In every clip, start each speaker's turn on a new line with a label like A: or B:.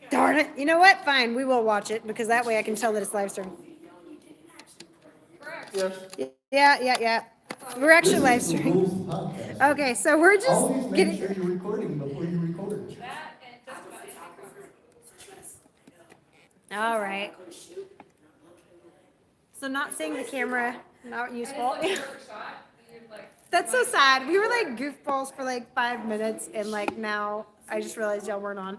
A: Darn it. You know what? Fine, we will watch it because that way I can tell that it's live streamed.
B: Yes.
A: Yeah. We're actually live streaming. Okay, so we're just
B: Always make
A: getting.
B: sure you're recording before you record.
A: All right. So not seeing the camera, not useful. That's so sad. We were like goofballs for like 5 minutes, and like now I just realized y'all weren't on.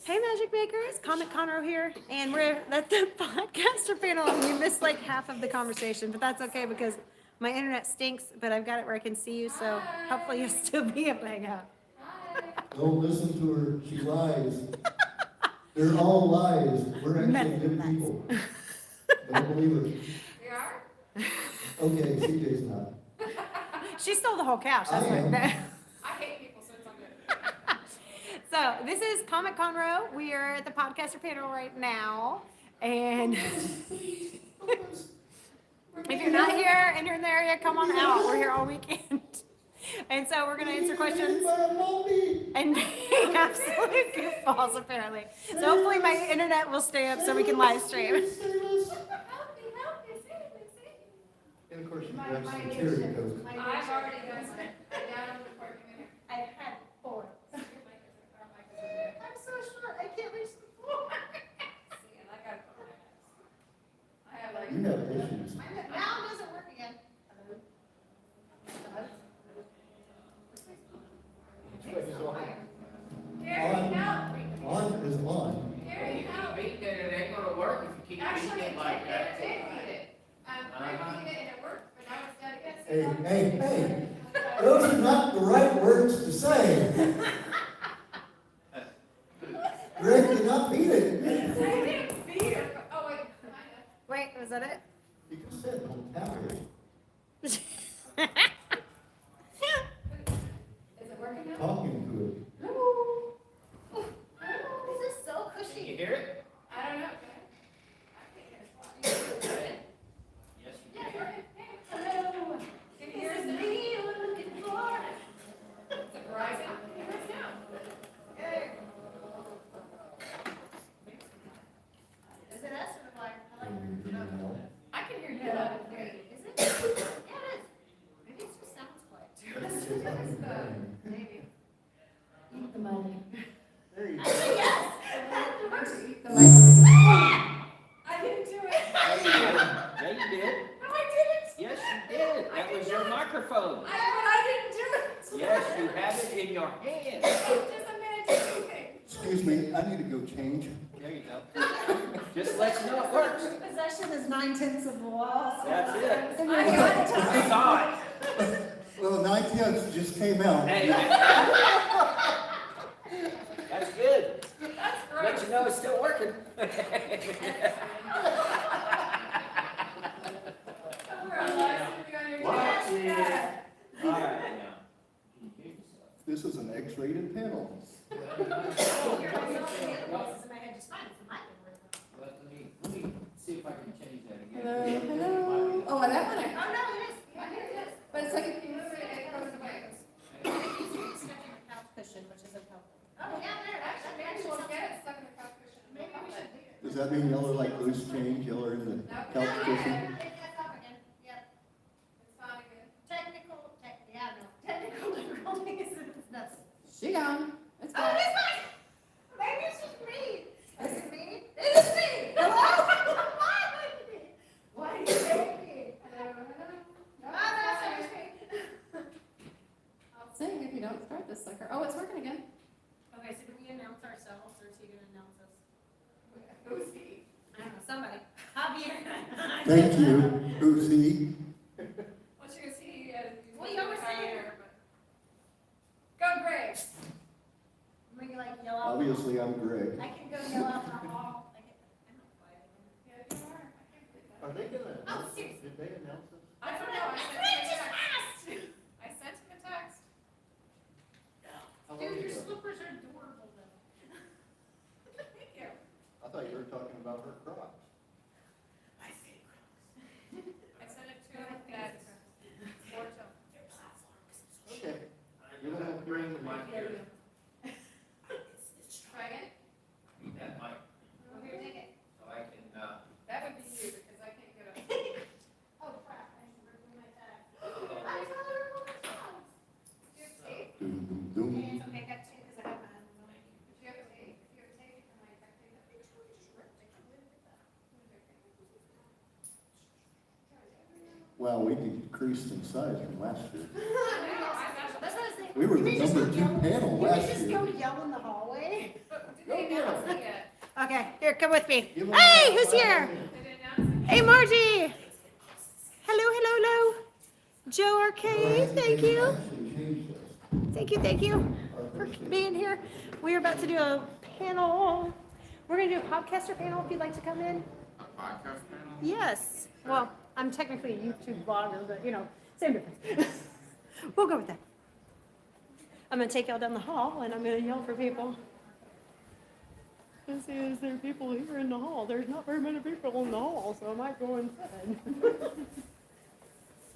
A: Hey, Magic Makers, Conroe here, and we're at the podcaster panel, and you missed like half of the conversation, but that's okay because my internet stinks, but I've got it where I can see you, so hopefully you'll still be able to hang out.
B: Don't listen to her, she lies. They're all lies, we're actually good people. Don't believe her.
C: We are?
B: Okay, CJ's not.
A: She stole the whole couch, that's
B: I am.
A: right.
C: I hate people, so it's all good.
A: So this is Comic Conroe. We are at the podcaster panel right now, and if you're not here and you're in the area, come on out. We're here all weekend, and so we're gonna answer questions and be absolute goofballs apparently. So hopefully my internet will stay up so we can live stream.
C: Help me, save me.
B: And of course, you grab some cherry coke.
C: I've already done it. I downloaded the parking minute.
A: I've had 4.
C: Your mic isn't, our mic isn't there.
A: I'm so short, I can't reach the floor.
C: See, and I gotta put my hands. I have like.
B: You have issues.
A: Now it doesn't work again.
C: Gary, help me.
B: On is on.
C: Gary, help me.
D: Beat it ain't gonna work if you keep
C: Actually,
D: beating
C: it
D: it like
C: did
D: that.
C: beat it. I beat it and it worked, but now it's dead again.
B: Hey, those are not the right words to say. Greg did not beat it.
C: I didn't beat it. Oh, wait, kinda.
A: Wait, was that it?
B: You just said, don't tap it.
C: Is it working now?
B: Talking to it.
A: This is so
D: Can you
A: cushy.
D: hear it?
C: I don't know. Can I can't hear it.
D: Yes, you
C: Yeah,
D: can.
C: you're right.
A: Hello.
C: Can you hear us
A: This is
C: now?
A: me you're looking for.
C: Is it Verizon? Can you hear us now?
A: Hey. Is it us or the black? I like
B: Can you hear me now?
C: I can hear you loud and clear.
A: Is it? Yeah, it is. Maybe it just sounds quiet.
C: Maybe.
A: Eat the money.
B: There you go.
A: Yes.
C: The mic. I didn't do it.
D: Yeah, you did. Yeah, you did.
C: No, I didn't.
D: Yes, you did. That was your microphone.
C: But I didn't do it.
D: Yes, you have it in your hand.
C: Just a minute to do it.
B: Excuse me, I need to go change.
D: There you go. Just let you know it works.
A: Possession is 9/10 of the law.
D: That's it.
A: And
C: I
A: you're
C: got
A: right.
D: I saw it.
B: Well, 9/10 just came out.
D: Hey, that's good.
C: That's
D: Let
C: gross.
D: you know it's still working.
C: We're on live streaming on your
D: Watch
C: channel.
D: it.
C: Yeah.
D: All right, now.
B: This is an X-rated panel.
D: Let me see if I can change that again.
C: Hello. Oh, and that one I.
A: Oh, no, it is.
C: Yeah, here it is. But it's like if you move it, it goes away.
A: Cushion, which is helpful. Oh, yeah, there.
C: Actually, maybe we'll get it stuck in the couch cushion.
A: Maybe we should do it.
B: Does that mean y'all are like loose change? Y'all are in the couch cushion?
C: It's fine again.
A: Technical difficulties. It's nuts.
C: She gone. It's
A: Oh,
C: fine.
A: it is mine. Maybe it's just me. Is it me? It is me. Hello? Why would it be? Why do you hate me?
C: Hello, hello.
A: No, that's just me.
C: I'll sing if you don't start this sucker. Oh, it's working again.
A: Okay, so do we announce ourselves or is he gonna announce us?
C: Who's he?
A: I don't know, somebody. Javier.
B: Thank you, Lucy.
C: Well, she was he.
A: Well, you always say it.
C: Go, Greg.
A: Maybe like yell out.
B: Obviously, I'm Greg.
A: I can go yell out in the hall. I'm not quiet.
C: Yeah, you are. I can't believe that.
B: Are they gonna,
A: Oh, seriously.
B: did they announce this?
C: I don't know. I sent him a text. I sent him a text.
B: How long
A: Dude, your
B: ago?
A: slippers are adorable though.
C: Thank you.
B: I thought you were talking about her Crocs.
A: I say
C: I sent it to him at 4 till.
B: Okay. You're gonna bring the mic here.
C: Try again?
B: Well, we decreased in size from last year.
A: That's what I was thinking.
B: We were the
A: Can we just
B: number
A: go
B: 2
A: yell?
B: panel
A: Can we
B: last
A: just
B: year.
A: go yell in the hallway?
C: Did they announce it yet?
A: Okay, here, come with me.
B: Give 'em
A: Hey,
B: a-
A: who's here?
C: Did they announce it?
A: Hey, Margie. Hello, hello, hello. Joe Arcade, thank you.
B: Actually changed this.
A: Thank you for being here. We're about to do a panel. We're gonna do a podcaster panel if you'd like to come in.
E: A podcast panel?
A: Yes. Well, I'm technically a YouTube blogger, but you know, same difference. We'll go with that. I'm gonna take y'all down the hall and I'm gonna yell for people. This is there are people here in the hall. There's not very many people in the hall, so I might go inside.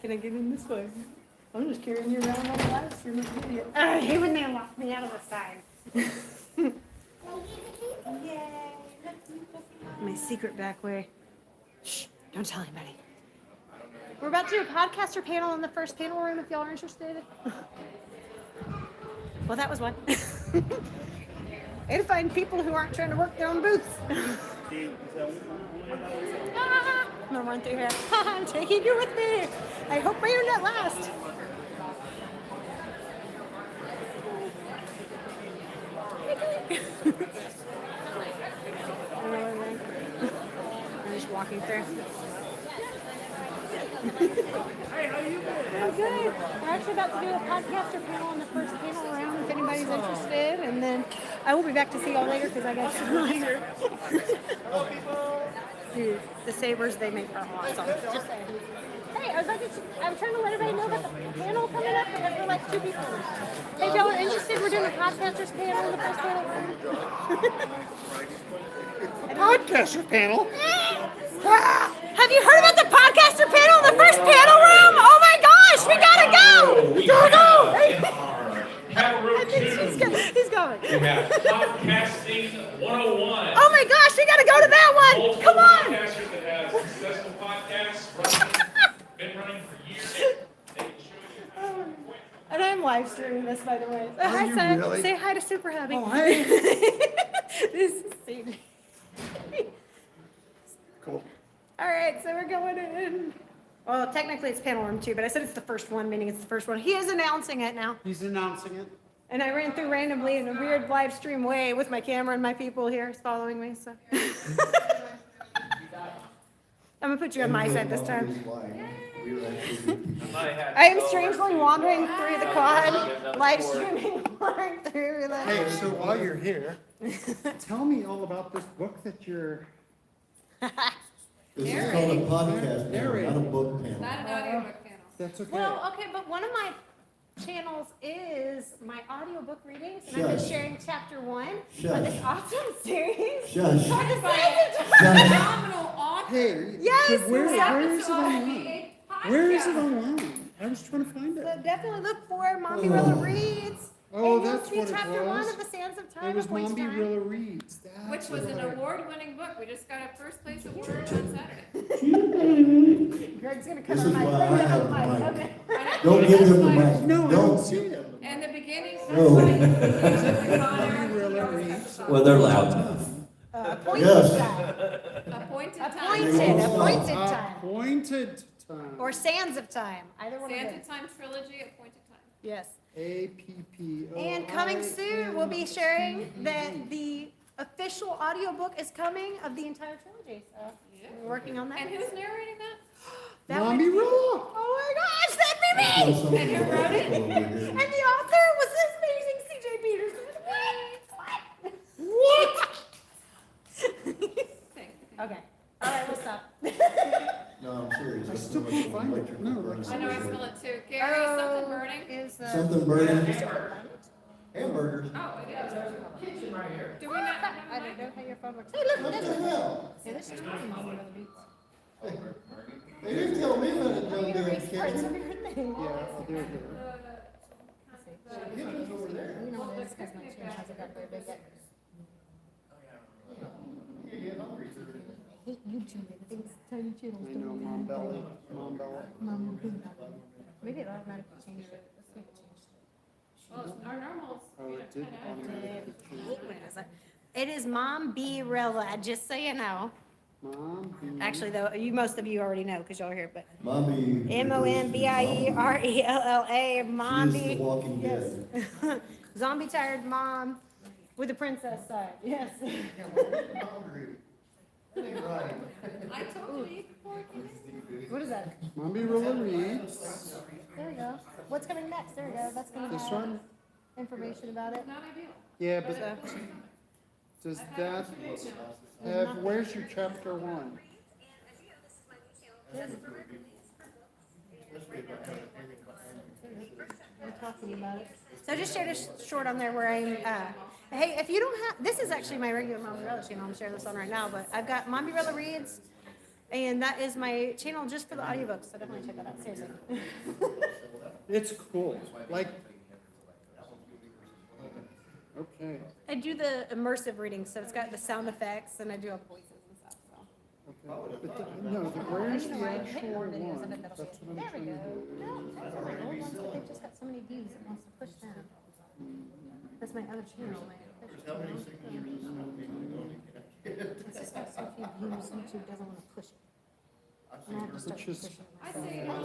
A: Can I get in this way? I'm just carrying you around on the live stream. Idiot. I hate when they lock me out of the side. Yay. My secret back way. Shh, don't tell anybody. We're about to do a podcaster panel in the first panel room if y'all are interested. Well, that was one. And find people who aren't trying to work their own booths. Ah, I'm gonna run through here. I'm taking you with me. I hope my internet lasts. I'm just walking through.
E: Hey, how you been?
A: Oh, good. We're actually about to do a podcaster panel on the first panel round if anybody's interested, and then I will be back to see y'all later because I got some later. Dude, the sabers they make are awesome. Just saying. Hey, I'm trying to let everybody know about the panel coming up because we're like 2 people. Hey, if y'all are interested, we're doing a podcasters panel in the first panel round.
E: Podcaster panel?
A: Have you heard about the podcaster panel in the first panel room? Oh my gosh, we gotta go!
F: We
A: Go!
F: have room
A: I think
F: two.
A: he's going.
F: We have Podcasting 101.
A: Oh my gosh, we gotta go to that one!
F: Multiple
A: Come on!
F: podcasters that have successful podcasts, been running for years. They can show you.
A: And I'm live streaming this, by the way. Hi,
E: you
A: son.
E: really?
A: Say hi to Super Hubby.
E: Oh, hi.
A: This is Sadie.
E: Cool.
A: All right, so we're going in. Well, technically it's panel room 2, but I said it's the first one, meaning it's the first one. He is announcing it now.
E: He's announcing it.
A: And I ran through randomly in a weird live stream way with my camera and my people here following me, so. I'm gonna put you on my side this time.
B: We were actually
A: I am strangely wandering through the quad, live streaming, wandering through the.
E: Hey, so while you're here, tell me all about this book that you're.
B: This is called a podcast panel, not a book
C: Not
B: panel.
C: an audiobook panel.
E: That's okay.
A: Well, okay, but one of my channels is my audiobook readings, and I've been
B: Shush.
A: sharing chapter 1 of
B: Shush.
A: this awesome series.
B: Shush.
A: Called the
C: By
A: Science of
C: a
A: Time.
C: phenomenal author.
E: Hey,
A: Yes,
E: so where
A: exactly.
E: is it online? Where is it online? I was trying to find
A: So
E: it.
A: definitely look for Mombierella
B: Oh.
A: Reads.
E: Oh,
A: and you'll
E: that's
A: see
E: what it
A: chapter 1
E: was.
A: of the Sands of Time.
E: It was
A: A Point's Time.
E: Mombierella Reads. That's
C: Which was an
E: what I-
C: award-winning book. We just got a first place award on Saturday.
A: Greg's gonna
B: This
A: cover
B: is
A: my
B: why I have the mic.
A: Okay.
B: Don't give him the mic.
E: No, I don't
B: Don't.
E: see it.
C: And the beginning.
B: No.
E: Mombierella Reads.
G: Well, they're loud enough.
A: Appointed
B: Yes.
A: time.
C: Appointed time.
A: Appointed time.
E: Appointed time.
A: Or Sands of Time. Either one of
C: Santa
A: those.
C: Time Trilogy, Appointed Time.
A: Yes.
E: APPO.
A: And coming soon, we'll be sharing that the official audiobook is coming of the entire trilogy. So we're working on that.
C: And who's narrating that?
A: That would be-
E: Mombierella.
A: Oh my gosh, that'd be me!
C: And who wrote it?
A: And the author was this amazing CJ Peterson. What? Okay. All right, we'll stop.
B: No, I'm serious.
E: I still can't find it. No,
C: I know, I smell it too. Gary, something burning?
A: Is,
B: Something burning. Hamburgers.
C: Oh, it is.
D: Kitchen right here.
C: Do we not have
A: I
C: a
A: don't
C: mic?
A: know how your phone works. Hey, look,
B: What
A: that's
B: the hell?
A: Yeah, this is totally Mombierella Beats.
B: They didn't tell me that it don't do
A: Erase parts
B: kitchen.
A: of your thing.
E: Yeah, I'll do it here.
B: Kitchen's over there.
A: You know this because my chin hasn't got very big yet.
B: You get hungry.
A: I hate YouTube and things, tiny channels.
E: I know, Mombella. Mombella.
A: Maybe it automatically changed it. Let's see if it changed it.
C: Well, our normals.
E: Oh, it did.
A: I hate when it is. It is Mombierella, just so you know.
E: Mombi.
A: Actually, though, most of you already know because y'all are here, but
B: Mombi.
A: Mombierella,
B: She is the
A: Mombi.
B: walking
A: Yes.
B: dead.
A: Zombie tired mom with a princess side. Yes.
C: I told you before it came in.
A: What is that?
E: Mombierella reads.
A: There we go. What's coming next? There we go. That's gonna
E: This
A: have
E: one?
A: information about it.
C: Not ideal.
E: Yeah, but
A: So,
E: does that have, where's your chapter 1?
A: we're talking about it. So I just shared a short on there where I'm, hey, if you don't have, this is actually my regular Mombierella channel, I'm sharing this on right now, but I've got Mombierella Reads, and that is my channel just for the audiobooks, so definitely check that out, seriously.
E: It's cool, like, okay,
A: I do the immersive reading, so it's got the sound effects, and I do all the voices and stuff, so.
E: okay. But no, where's the actual one? That's what I'm
A: There we
E: trying to
A: go.
E: do.
A: No, those are my old ones, but they've just got so many views, it wants to push them. That's my other channel, my official channel. It's just got so few views, YouTube doesn't want to push it. And I have to start
E: Which is-
A: pushing it
C: I
A: myself.
C: see.
E: I hate the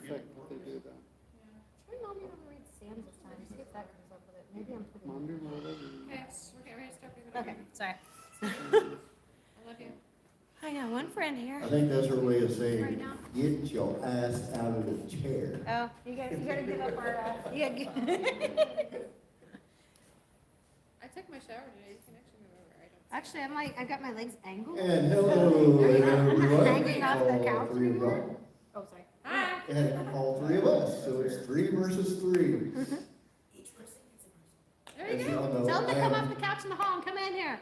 E: fact that they do that.
A: Try Mommy to read Sam's this time, see if that comes up with it. Maybe I'm putting.
E: Mombierella
C: Okay,
E: reads.
C: we're getting ready to start.
A: Okay, sorry.
C: I love you.
A: I got one friend here.
B: I think that's her way of saying, get your ass out of the chair.
A: Oh, you gotta give up our, you gotta give.
C: I took my shower today. You can actually move over. I don't.
A: Actually, I've got my legs angled.
B: And hello, everyone.
A: Hanging off the couch
B: All three of
A: anymore?
B: y'all.
A: Oh, sorry.
C: Hi.
B: And all three of us, so it's 3 versus 3.
C: There
B: As
C: you
B: y'all
C: go.
B: know,
A: Tell them to
B: I
A: come
B: am-
A: off the couch in the hall and come in here.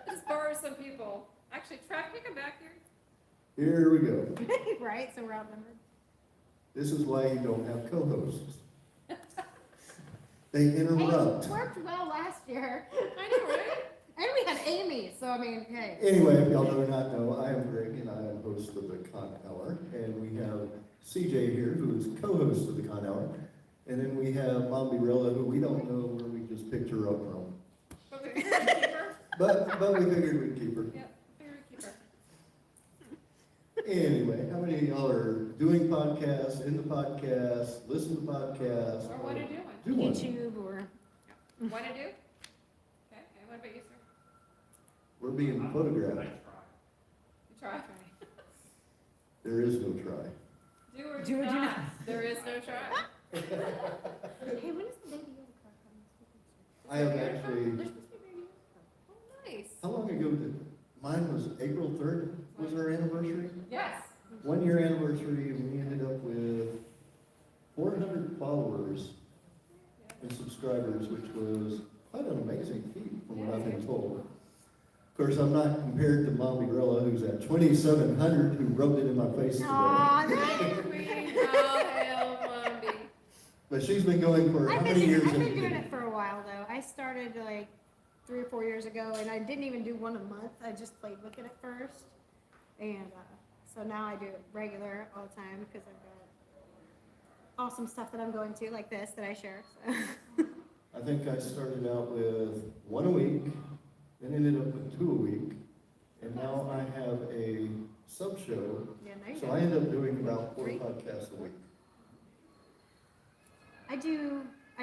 C: Just borrow some people. Actually, Trav, can you come back here?
B: Here we go.
A: Right, so we're outnumbered.
B: This is why you don't have co-hosts. They
A: Hey,
B: interrupt.
A: it worked well last year.
C: I know, right?
A: And we had Amy, so I mean, hey.
B: Anyway, if y'all do not know, I am Greg and I am host of the Con Hour. And we have CJ here, who is co-host of the Con Hour. And then we have Mombierella, who we don't know where we just picked her up from.
C: But we can keep her.
B: But we figured we'd keep her.
C: Yep, figure we keep her.
B: Anyway, how many of y'all are doing podcasts, in the podcast, listen to podcasts?
C: Or what are doing?
B: Do one.
A: YouTube or.
C: What to do? Okay, and what about you, sir?
B: We're being photographed.
C: You try.
B: There is no try.
C: Do or
A: Do or do
C: not.
A: not.
C: There is no try.
A: Hey, when is the baby Yoda car coming?
B: I have actually,
C: There's supposed to be a baby Yoda. Oh, nice.
B: how long ago did, mine was April 3rd, was our anniversary?
C: Yes.
B: 1 year anniversary, and we ended up with 400 followers and subscribers, which was quite an amazing feat from what I've been told. Of course, I'm not compared to Mombierella, who's at 2,700, who rubbed it in my face today.
A: Aw,
C: Queen, all hail Mombi.
B: But she's been going for how many years?
A: I've
B: has
A: been
B: it
A: doing
B: been?
A: it for a while though. I started like 3 or 4 years ago, and I didn't even do one a month. I just played with it at first, and so now I do it regular all the time because I've got awesome stuff that I'm going to like this that I share. So.
B: I think I started out with 1 a week, then ended up with 2 a week, and now I have a sub-show,
A: Yeah, there you
B: so
A: go.
B: I end up doing about 4
A: 3.
B: podcasts a week.
A: I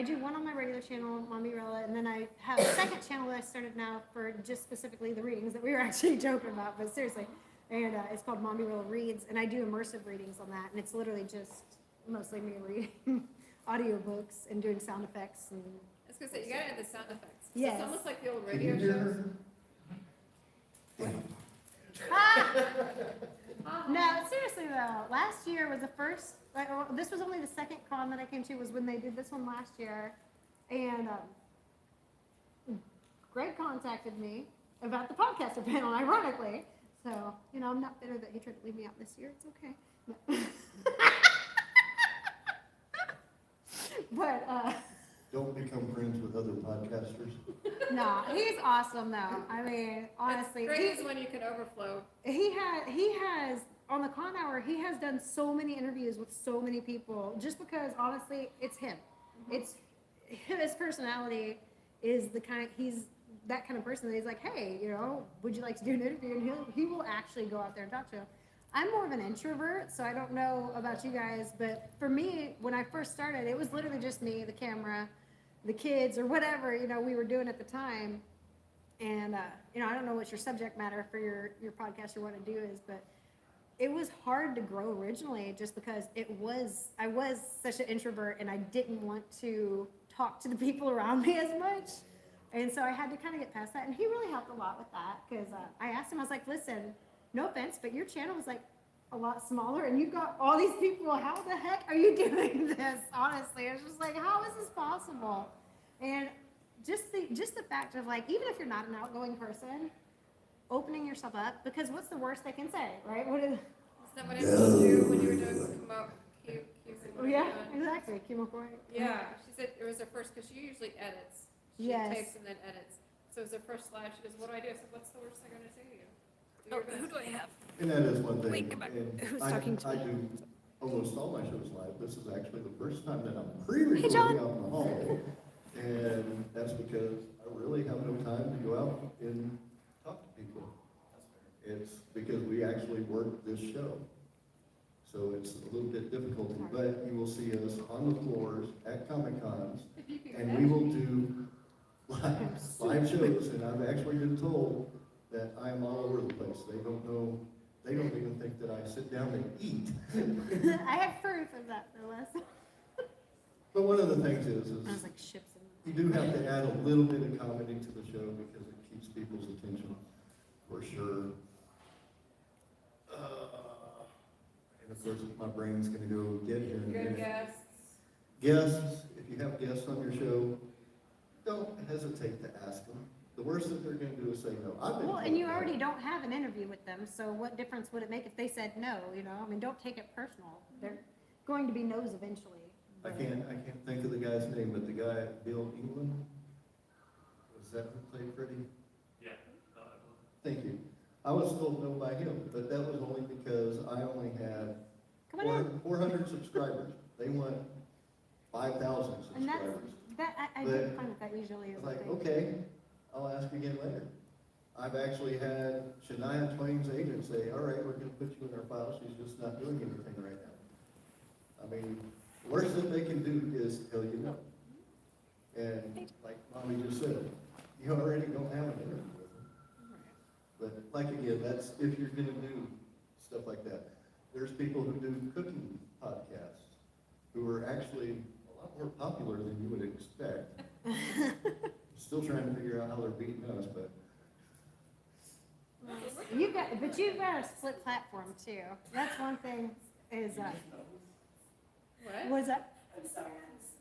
A: do one on my regular channel, Mombierella, and then I have a second channel that I started now for just specifically the readings that we were actually joking about, but seriously. And it's called Mombierella Reads, and I do immersive readings on that, and it's literally just mostly me reading audiobooks and doing sound effects and
C: I was gonna say, you gotta add the sound effects.
A: Yes.
C: It's almost like the old
B: Can
C: radio
B: you hear
C: shows.
B: her?
A: No, seriously though, last year was the first, this was only the second con that I came to, was when they did this one last year. And Greg contacted me about the podcaster panel, ironically. So, I'm not bitter that he tried to leave me out this year, it's okay. But,
B: Don't become friends with other podcasters.
A: no, he's awesome though. I mean, honestly.
C: Great is when you can overflow.
A: He has on the Con Hour, he has done so many interviews with so many people just because honestly it's him. It's his personality is he's that kind of person that he's like, hey, you know, would you like to do an interview? And he will actually go out there and talk to him. I'm more of an introvert, so I don't know about you guys, but for me, when I first started, it was literally just me, the camera, the kids, or whatever, you know, we were doing at the time. And, you know, I don't know what your subject matter for your podcast or what to do is, but it was hard to grow originally just because I was such an introvert and I didn't want to talk to the people around me as much. And so I had to kind of get past that. And he really helped a lot with that because I asked him, I was like, listen, no offense, but your channel is like a lot smaller and you've got all these people. How the heck are you doing this? Honestly, it's just like, how is this possible? And just the fact of like, even if you're not an outgoing person, opening yourself up, because what's the worst they can say, right? What is,
C: Is that what I told you when you were doing
A: yeah, exactly, chemo.
C: Yeah, she said it was her first, because she usually edits. She
A: Yes.
C: tapes and then edits. So it was her first live. She goes, what do I do? I said, what's the worst they're going to say to you? Do your
A: Who
C: best.
A: do I have?
B: And that is one thing.
A: Wait, come back.
B: And
A: Who's
B: I-
A: talking to
B: I
A: me?
B: do almost all my shows live. This is actually the first time that I'm pre-recording
A: Hey, John.
B: out in the hallway. And that's because I really have no time to go out and talk to people. It's because we actually work this show. So it's a little bit difficult, but you will see us on the floors at Comic Cons,
C: If you could
B: and we will do live shows, and I've actually been told that I'm all over the place. They don't know, they don't even think that I sit down and eat.
A: I have proof of that, no less.
B: But one of the things
A: I
B: is
A: was like, ships in.
B: you do have to add a little bit of comedy to the show because it keeps people's attention, for sure. And of course, my brain's gonna go get here in a
C: Good
B: minute.
C: guests.
B: Guests, if you have guests on your show, don't hesitate to ask them. The worst that they're gonna do is say no. I've been
A: Well, and
B: told
A: you
B: no.
A: already don't have an interview with them, so what difference would it make if they said no, you know? I mean, don't take it personal. They're going to be no's eventually.
B: I can't think of the guy's name, but the guy, Bill England, was that who played Freddie?
F: Yeah.
B: Thank you. I was told no by him, but that was only because I only had
A: Come on in.
B: 400 subscribers. They want 5,000
A: And that's,
B: subscribers.
A: I
B: But-
A: do find that that usually
B: It's
A: is.
B: like,
A: the thing.
B: okay, I'll ask again later. I've actually had Shania Twain's agent say, all right, we're gonna put you in our file, she's just not doing anything right now. I mean, the worst that they can do is tell you no. And like Mommy just said, you already don't have an interview with them. But like again, that's if you're gonna do stuff like that. There's people who do cooking podcasts who are actually a lot more popular than you would expect. Still trying to figure out how they're beating us, but
A: But you've got a split platform too. That's one thing is,
C: What?
A: was that?
G: I'm sorry, I was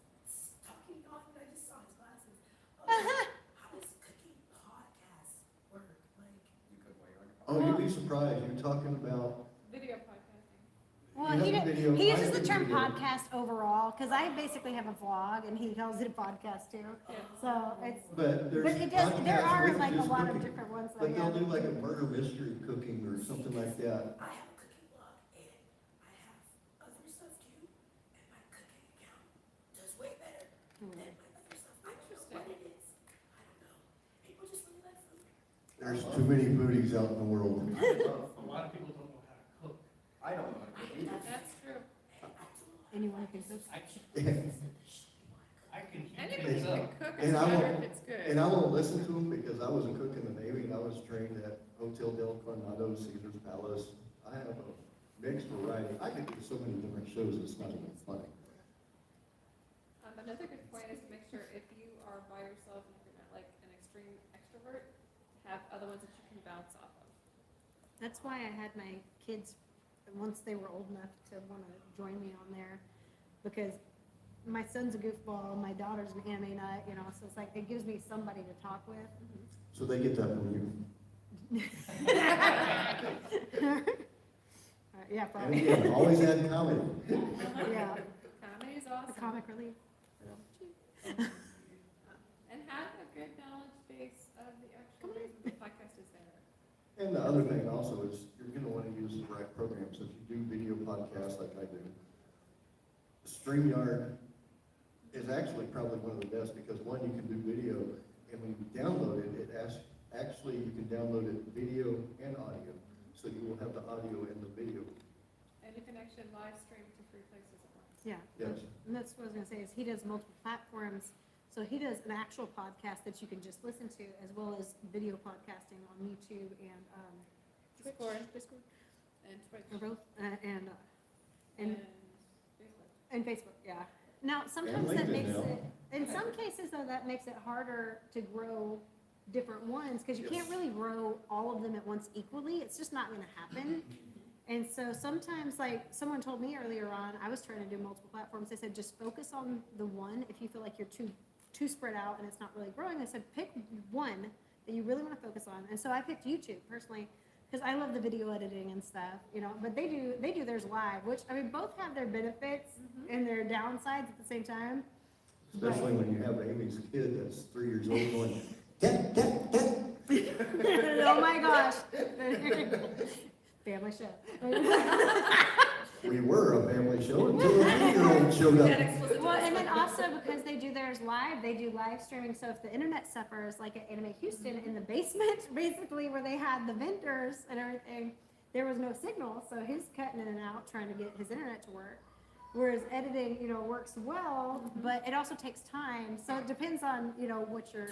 G: talking on, I just saw his glasses. How does cooking podcasts work? Like,
B: oh, you'd be surprised. You're talking about,
C: Video podcasting.
A: Well,
B: You
A: he,
B: have a video,
A: he
B: I
A: uses
B: have
A: the
B: a
A: term
B: video.
A: podcast overall, because I basically have a vlog and he calls it a podcast too.
C: Yeah.
A: So it's,
B: but there's
A: but it does, there
B: podcasts
A: are
B: with
A: like a
B: just
A: lot of
B: cooking.
A: different ones. that
B: But
A: I
B: they'll
A: have.
B: do like a murder mystery cooking or something like that.
G: I have a cooking blog and I have other stuff too, and my cooking account does way better than my other stuff. I don't know what it is. I don't know. People just really like food.
B: There's too many foodies out in the world.
F: A lot of people don't know how to cook.
D: I don't know how to do it.
C: That's true.
A: Anyone can cook.
F: I can heat
C: Anybody
F: things
C: can
F: up.
C: cook,
B: And
C: it's
B: I
C: better
B: won't-
C: if it's good.
B: And I won't listen to them because I was a cook in the Navy and I was trained at Hotel del Coronado, Caesar's Palace. I have a mixed variety. I could do so many different shows, it's not even funny.
C: Another good point is to make sure if you are by yourself and you're not like an extreme extrovert, have other ones that you can bounce off of.
A: That's why I had my kids, once they were old enough to want to join me on there, because my son's a goofball, my daughter's an anime nut, you know, so it's like, it gives me somebody to talk with.
B: So they get that from you.
A: Yeah,
B: And
A: probably.
B: again, always add comedy.
A: Yeah,
C: Comedy is
A: the
C: awesome.
A: comic relief.
C: And have a good knowledge base of the actual reason the podcast is there.
B: And the other thing also is you're gonna wanna use the right programs. If you do video podcasts like I do, StreamYard is actually probably one of the best because one, you can do video download it video and audio. So you will have the audio and the video.
C: And you can actually live stream to 3 places at once.
A: Yeah.
B: Yes.
A: And that's what I was gonna say, is he does multiple platforms. So he does an actual podcast that you can just listen to, as well as video podcasting on YouTube and,
C: Discord.
A: Discord,
C: And Twitch.
A: or both, and
C: And
A: And
C: Facebook.
A: Facebook, yeah. Now, sometimes that
B: LinkedIn
A: makes
B: now.
A: it, in some cases though, that makes it harder to grow different ones, because you can't
B: Yes.
A: really grow all of them at once equally, it's just not gonna happen. And so sometimes, like, someone told me earlier on, I was trying to do multiple platforms, they said, just focus on the one, if you feel like you're too spread out and it's not really growing, they said, pick one that you really wanna focus on, and so I picked YouTube personally, because I love the video editing and stuff, you know, but they do theirs live, which, I mean, both have their benefits and their downsides at the same time.
B: Especially when you have Amy's kid that's 3 years old going, dad, dad, dad.
A: Oh my gosh. Family show.
B: We were a family show until a 3-year-old showed
C: That
B: up.
C: explicit.
A: Well, and then also because they do theirs live, they do live streaming, so if the internet suffers, like at Anime Houston in the basement, basically where they had the vendors and everything, there was no signal, so he's cutting in and out trying to get his internet to work. Whereas editing, you know, works well, but it also takes time, so it depends on, you know, what you're.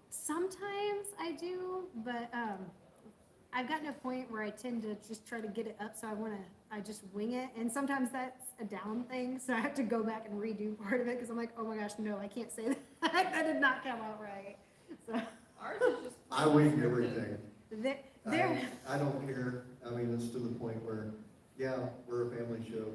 A: Sometimes I do, but, I've gotten to a point where I tend to just try to get it up, so I just wing it, and sometimes that's a down thing, so I have to go back and redo part of it, because I'm like, oh my gosh, no, I can't say that, that did not come out right, so.
C: Ours is just.
B: I wing everything.
A: They're,
B: I don't care. I mean, it's to the point where, yeah, we're a family show,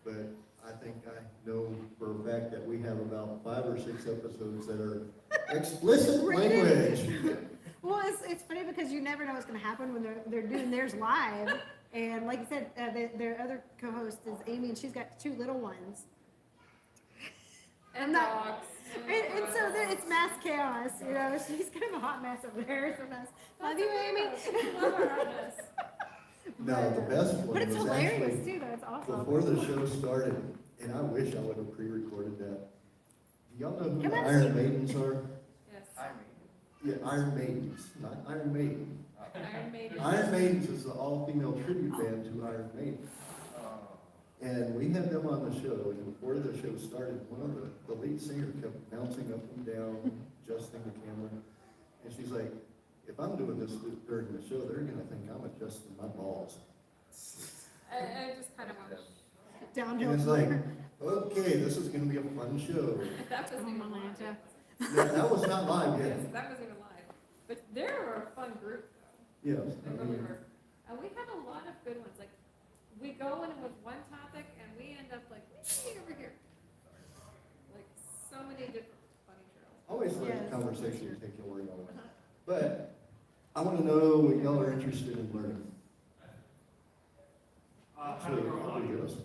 B: but I think I know for a fact that we have about 5 or 6 episodes that are explicit language.
A: well, it's funny because you never know what's gonna happen when they're doing theirs live, and like you said, their other co-host is Amy, and she's got 2 little ones.
C: And
A: I'm not-
C: dogs.
A: And so it's mass chaos, you know, she's kind of a hot mess over there sometimes. Love you, Amy.
C: Love our hotness.
B: Now, the best one
A: But it's
B: was
A: hilarious
B: actually
A: too, though, it's awesome.
B: before the show started, and I wish I would have pre-recorded that. Do y'all know who
A: Come
B: the
A: on,
B: Iron
A: Steve.
B: Maidens are?
C: Yes.
B: Yeah, Iron Maidens, not Iron Maiden.
C: Iron Maiden.
B: Iron Maidens is the all-female tribute band to Iron Maiden. And we had them on the show, and before the show started, one of the lead singer kept bouncing up and down, adjusting the camera. And she's like, if I'm doing this during the show, they're gonna think I'm adjusting my balls.
C: I just kind of want to.
A: Downhill.
B: And it's like, okay, this is gonna be a fun show.
C: That wasn't even
A: Oh,
C: live.
A: Atlanta.
B: That was not live
C: Yes,
B: yet.
C: that wasn't even live. But they were a fun group though.
B: Yes,
C: They
B: I
C: really
B: mean,
C: were. And we have a lot of good ones. Like, we go in with one topic and we end up like, over here. Like, so many different funny trails.
B: always let
A: Yes,
B: the conversation
A: sure.
B: take you where you want. But I wanna know what y'all are interested in learning. Actually, I'll do this.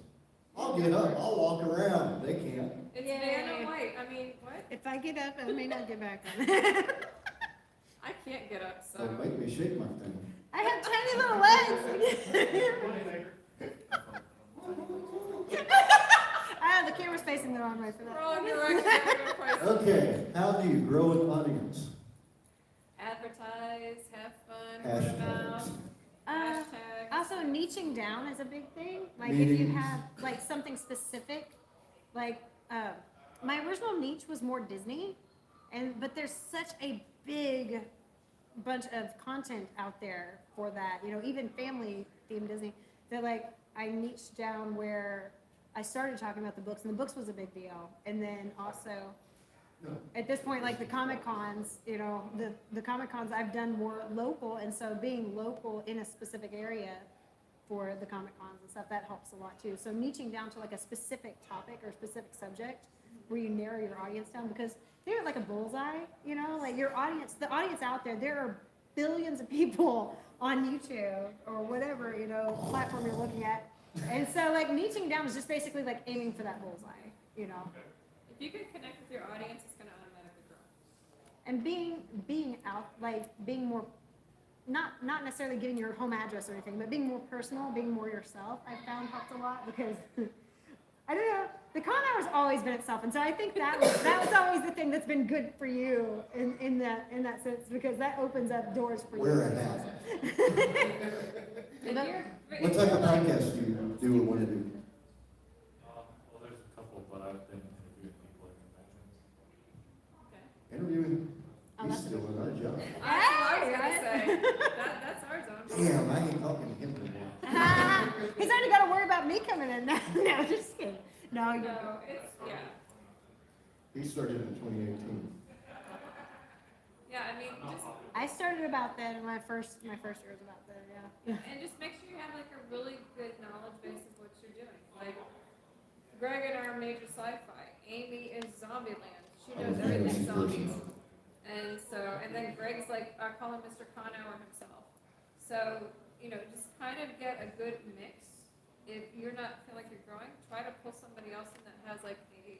B: I'll get up, I'll walk around, they can't.
C: It's
A: Yay.
C: Vanna White. I mean, what?
A: If I get up, I may not get back on.
C: I can't get up, so.
B: Don't make me shake my thing.
A: I have tiny little legs. The camera's facing the wrong way for that.
C: Wrong direction.
B: Okay, how do you grow an audience?
C: Advertise, have fun, word of
B: Hashtags.
C: mouth,
A: Uh,
C: hashtags.
A: Also, niching down is a big thing. Like if you
B: Meetings.
A: have like something specific, like my original niche was more Disney, but there's such a big bunch of content out there for that. You know, even family themed Disney. That like I niched down where I started talking about the books, and the books was a big deal. And then also
B: No.
A: at this point, like the Comic Cons, you know, the Comic Cons I've done more local, and so being local in a specific area for the Comic Cons and stuff, that helps a lot too. So niching down to like a specific topic or specific subject where you narrow your audience down, because they're like a bullseye, you know, like your audience, the audience out there, there are billions of people on YouTube or whatever, you know, platform you're looking at. And so like niching down is just basically like aiming for that bullseye, you know.
C: If you can connect with your audience, it's gonna automatically grow.
A: And being out, like being more, not necessarily giving your home address or anything, but being more personal, being more yourself, I found helped a lot, because I don't know, the con hour's always been itself, and so I think that was always the thing that's been good for you in that sense, because that opens up doors for you.
B: Wear a hat.
C: And you're.
B: What type of podcast do you do or want to do?
F: Well, there's a couple, but I've been interviewing people at conventions.
B: Interviewing,
A: Oh,
B: he's
A: that's
B: still in our job.
C: That's what I was gonna say. That's our zone.
B: Damn, I ain't talking to him anymore.
A: He's already got to worry about me coming in now. No, just kidding. No, you.
C: No, it's, yeah.
B: He started in 2018.
C: Yeah, I mean, just,
A: I started about then. My first year was about then. Yeah.
C: and just make sure you have like a really good knowledge base of what you're doing. Like, Greg and our major sci-fi. Amy is Zombieland. She knows everything zombies. And so, and then Greg's like, I call him Mr. Conroe himself. So, just kind of get a good mix. If you're not feel like you're growing, try to pull somebody else in that has like a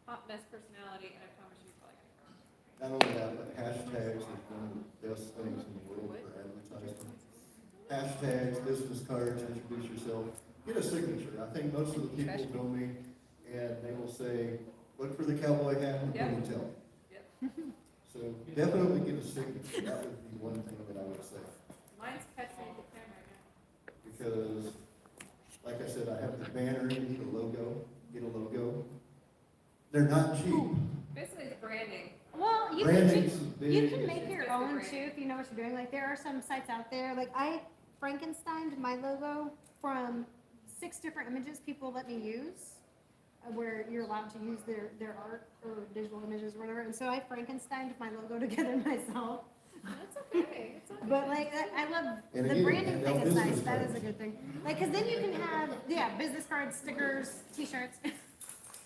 C: hot mess personality, and I promise you, you're probably gonna grow.
B: Not only that, but hashtags is one of the best things in the world for advertising. Hashtags, business cards, introduce yourself, get a signature. I think most of the people know me, and they will say, look for the cowboy hat and
C: Yep.
B: ponytail.
C: Yep.
B: So definitely get a signature. That would be one thing that I would say.
C: Mine's catching the camera right now.
B: Because, like I said, I have the banner, you need a logo, get a logo. They're not cheap.
C: Basically, it's branding.
A: Well, you
B: Branding's
A: can
B: big.
A: make your
C: It's
A: own
C: great.
A: too if you know what you're doing. Like there are some sites out there. Like I Frankensteined my logo from 6 different images people let me use, where you're allowed to use their art or digital images or whatever. And so I Frankensteined my logo together myself.
C: That's okay. It's okay.
A: But like I love
B: And
A: the
B: again,
A: branding
B: and
A: thing
B: now
A: is nice.
B: business
A: That is
B: cards.
A: a good thing. Like because then you can have business cards, stickers, T-shirts.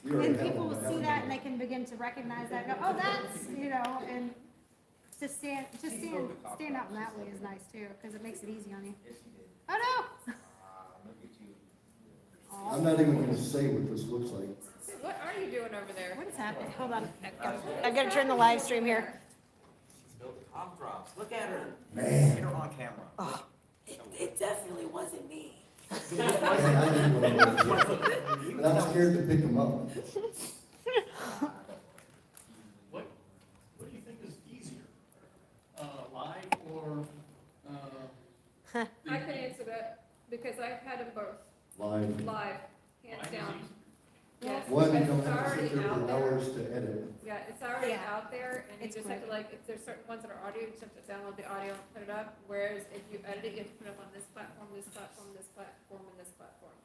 B: You already
A: And
B: have
A: people
B: one,
A: will
B: have
A: see
B: one.
A: that and they can begin to recognize that and go, oh, that's, and to stand out in that way is nice too, because it makes it easy on you. Oh, no.
B: I'm not even gonna say what this looks like.
C: What are you doing over there?
A: What's happening? Hold on. I gotta turn the live stream here.
D: Cough drops. Look at her.
B: Man.
D: Get her on camera.
G: It definitely wasn't me.
B: I didn't know what it was. But I'm scared to pick them up.
H: What do you think is easier? Live or,
C: I could answer that because I've had them both
B: Live.
C: live, hands down. Yes,
B: One, you
C: because
B: don't
C: it's
B: have to
C: already
B: sit there
C: out
B: for
C: there.
B: hours to edit.
C: Yeah, it's already
A: Yeah.
C: out there, and you
A: It's
C: just have to
A: quick.
C: if there's certain ones that are audio, you just have to download the audio and put it up. Whereas if you edit it, you have to put it up on this platform, this platform, this platform, and this platform.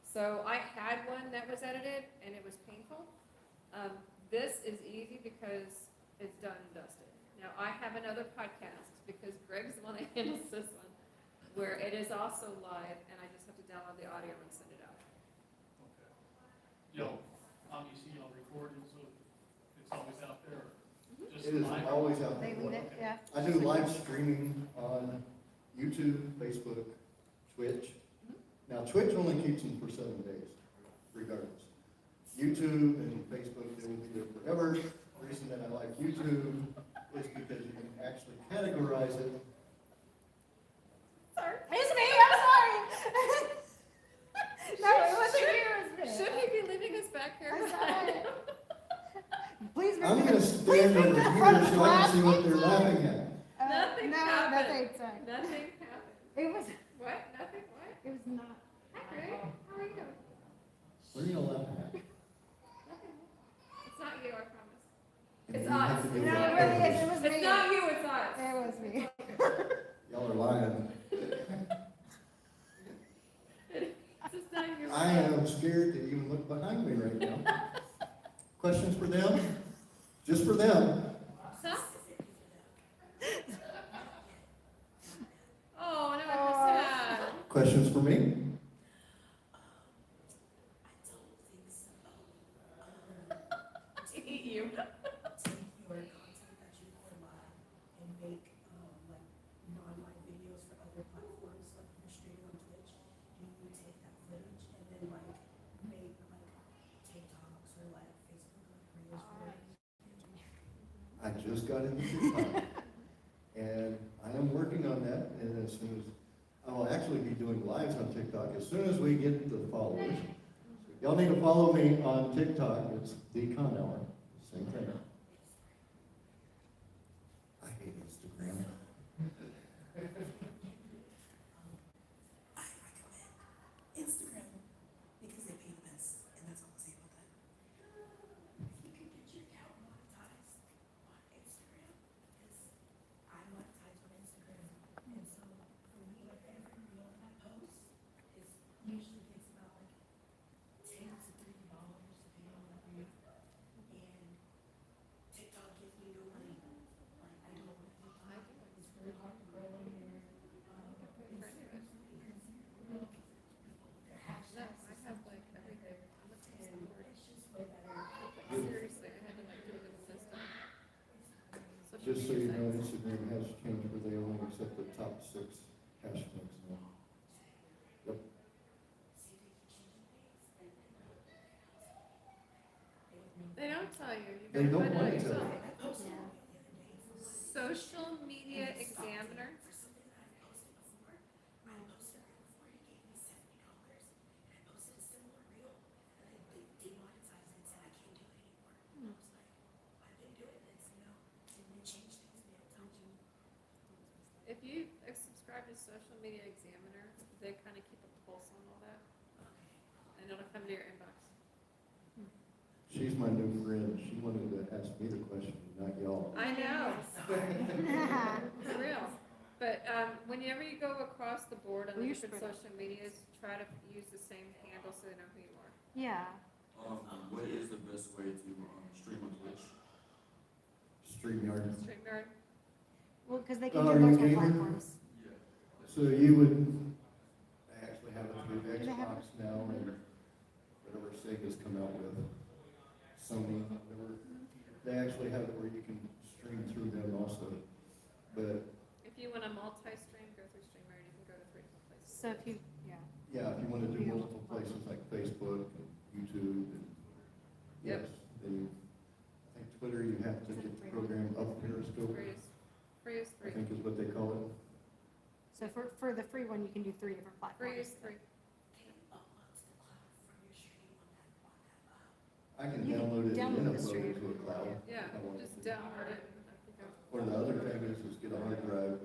C: So I had one that was edited, and it was painful. This is easy because it's done and dusted. Now, I have another podcast, because Greg's the one that handles this one, where it is also live, and I just have to download the audio and send it out.
H: obviously, recorded, so it's always out there? Just
B: It is
H: live?
B: always out
A: They
B: there.
A: leave it, yeah.
B: I do live streaming on YouTube, Facebook, Twitch. Now, Twitch only keeps them for 7 days, regardless. YouTube and Facebook, they will be there forever. The reason that I like YouTube is because you can actually categorize it.
A: Sorry. It's me, I'm sorry. No, it wasn't you, it was me.
C: Should he be leaving us back here?
A: I'm sorry. Please
B: I'm
A: bring
B: gonna
A: the
B: stand over here so I can see what they're laughing at.
C: Nothing
A: no,
C: happened.
A: nothing, sorry.
C: Nothing happened.
A: It was,
C: What? Nothing? What?
A: it was not.
C: Hi, Greg. How are you?
B: What are you laughing at?
C: Nothing. It's not you, I promise.
B: And
C: It's
B: you have
C: us.
B: to do
A: No,
B: that.
A: it really is, it was me.
C: It's not you, it's us.
A: It was me.
B: Y'all are lying.
C: It's just not you.
B: I am scared to even look behind me right now. Questions for them? Just for them.
C: Huh? Oh, no, I'm sad.
B: Questions for me?
G: I don't think so.
C: To eat you.
G: Take your content that you put live and make like non-live videos for other platforms, like you're streaming on Twitch, and you take that footage and then like make like TikToks or like Facebook reels for it.
B: I just got into TikTok. And I am working on that, and as soon as, I will actually be doing lives on TikTok as soon as we get the followers. We've Y'all need to follow me on TikTok, it's the Con Hour, same thing. I hate Instagram.
G: I recommend Instagram because they pay the best, and that's all I'll say about that. You can get your account monetized on Instagram because I monetize on Instagram, and so for me, like every reel that I post is usually takes about like $10 to $30 depending on the reel, and TikTok gives me no money. Like I don't want TikTok. It's really hard to grow on here.
C: No, I have like everything. I'm a system board. Seriously, I had to like do a little system. Social
B: Just so you
C: media
B: know,
C: sites.
B: Instagram has changed where they only accept the top 6 hashtags now. Yep.
C: They don't tell you. You
B: They
C: gotta
B: don't
C: find out
B: want to.
C: yourself.
A: Yeah.
C: Social Media Examiner. If you subscribe to Social Media Examiner, they kind of keep a pulse on all that. And it'll come to your inbox.
B: She's my new friend, she wanted to ask me the question, not y'all.
C: I know. For real. But whenever you go across the board on
A: Well,
C: the
A: you're
C: different
A: spread out.
C: social medias, try to use the same handle so they know who you are.
A: Yeah.
I: What is the best way to stream on Twitch?
B: StreamYard.
C: StreamYard.
A: Well, because they can
B: Are
A: do
B: you a
A: multiple
B: gamer?
A: platforms.
I: Yeah.
B: So you would, they actually have it through
A: they have
B: Xbox now and whatever Sega's come out with, Sony, whatever. They actually have it where you can stream through them also. But
C: If you want a multi-stream, go through StreamYard. You can go to 3 different places.
A: So if you, yeah.
B: yeah, if you want to do multiple places like Facebook and YouTube and, yes,
C: Yep.
B: then I think Twitter, you have to get the program up Periscope,
C: Free is
B: I
C: 3.
B: think is what they call it.
A: So for the free one, you can do 3 different platforms.
C: Free is 3.
B: I can
A: You can
B: download it and
A: download
B: then
A: the
B: upload
A: stream.
B: it to a cloud.
C: Yeah,
B: if I want
C: just
B: to.
C: download it. and up you go.
B: Or the other thing is get a hard drive,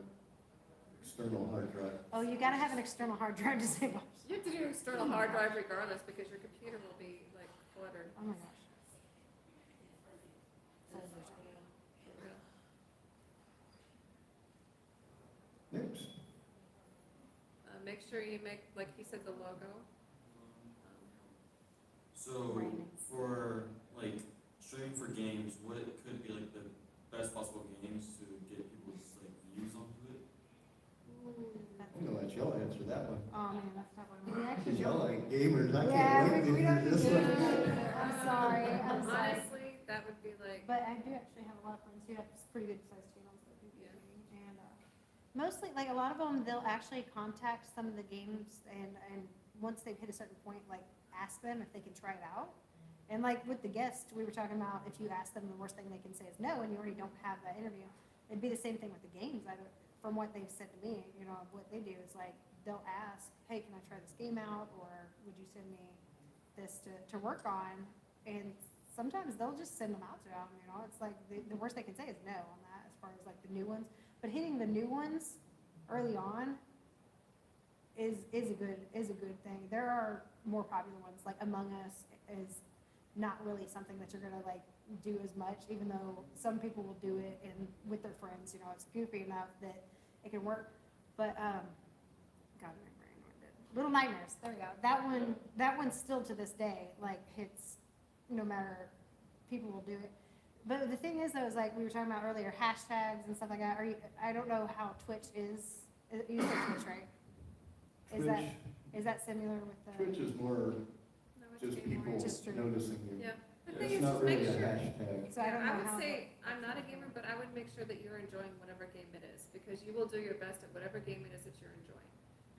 B: external hard drive.
A: Oh, you gotta have an external hard drive to save them.
C: You have to do external hard drive regardless because your computer will be like cluttered.
A: Oh my gosh.
B: Next.
C: Make sure you make, like he said, the logo.
I: So for like streaming for games, what it could be like the best possible games to get people's like views onto it?
B: I'm gonna let y'all answer that one.
A: Oh man, that's not what I'm.
B: Cause y'all like gamers, I
A: Yeah,
B: can't wait to
A: we
B: hear
A: don't
B: this
A: do
B: one.
A: it. I'm sorry, I'm sorry.
C: Honestly, that would be like,
A: But I do actually have a lot of friends who have pretty good sized channels that do gaming, and mostly, like a lot of them, they'll actually contact some of the games, and once they've hit a certain point, like ask them if they can try it out. And like with the guest, we were talking about if you ask them, the worst thing they can say is no, and you already don't have that interview. It'd be the same thing with the games. From what they've said to me, you know, what they do is like they'll ask, hey, can I try this game out, or would you send me this to work on? And sometimes they'll just send them out to them, you know, it's like, the worst they can say is no on that, as far as like the new ones. But hitting the new ones early on is a good thing. There are more popular ones, like Among Us is not really something that you're gonna like do as much, even though some people will do it and with their friends, you know, it's goofy enough that it can work. But, God, my brain went dead. Little Nightmares, there we go. That one still to this day, like hits, no matter, people will do it. But the thing is though, is like we were talking about earlier, hashtags and stuff like that. I don't know how Twitch is, you said Twitch, right? Is that similar with the?
B: Twitch is more
C: no, it's
B: just
C: game
B: people
C: more.
A: Just stream.
B: noticing you.
C: Yeah. The thing
B: It's
C: is,
B: not
C: just make
B: really a
C: sure.
B: hashtag.
A: So I don't know
C: I would
A: how.
C: say, I'm not a gamer, but I would make sure that you're enjoying whatever game it is, because you will do your best at whatever game it is that you're enjoying.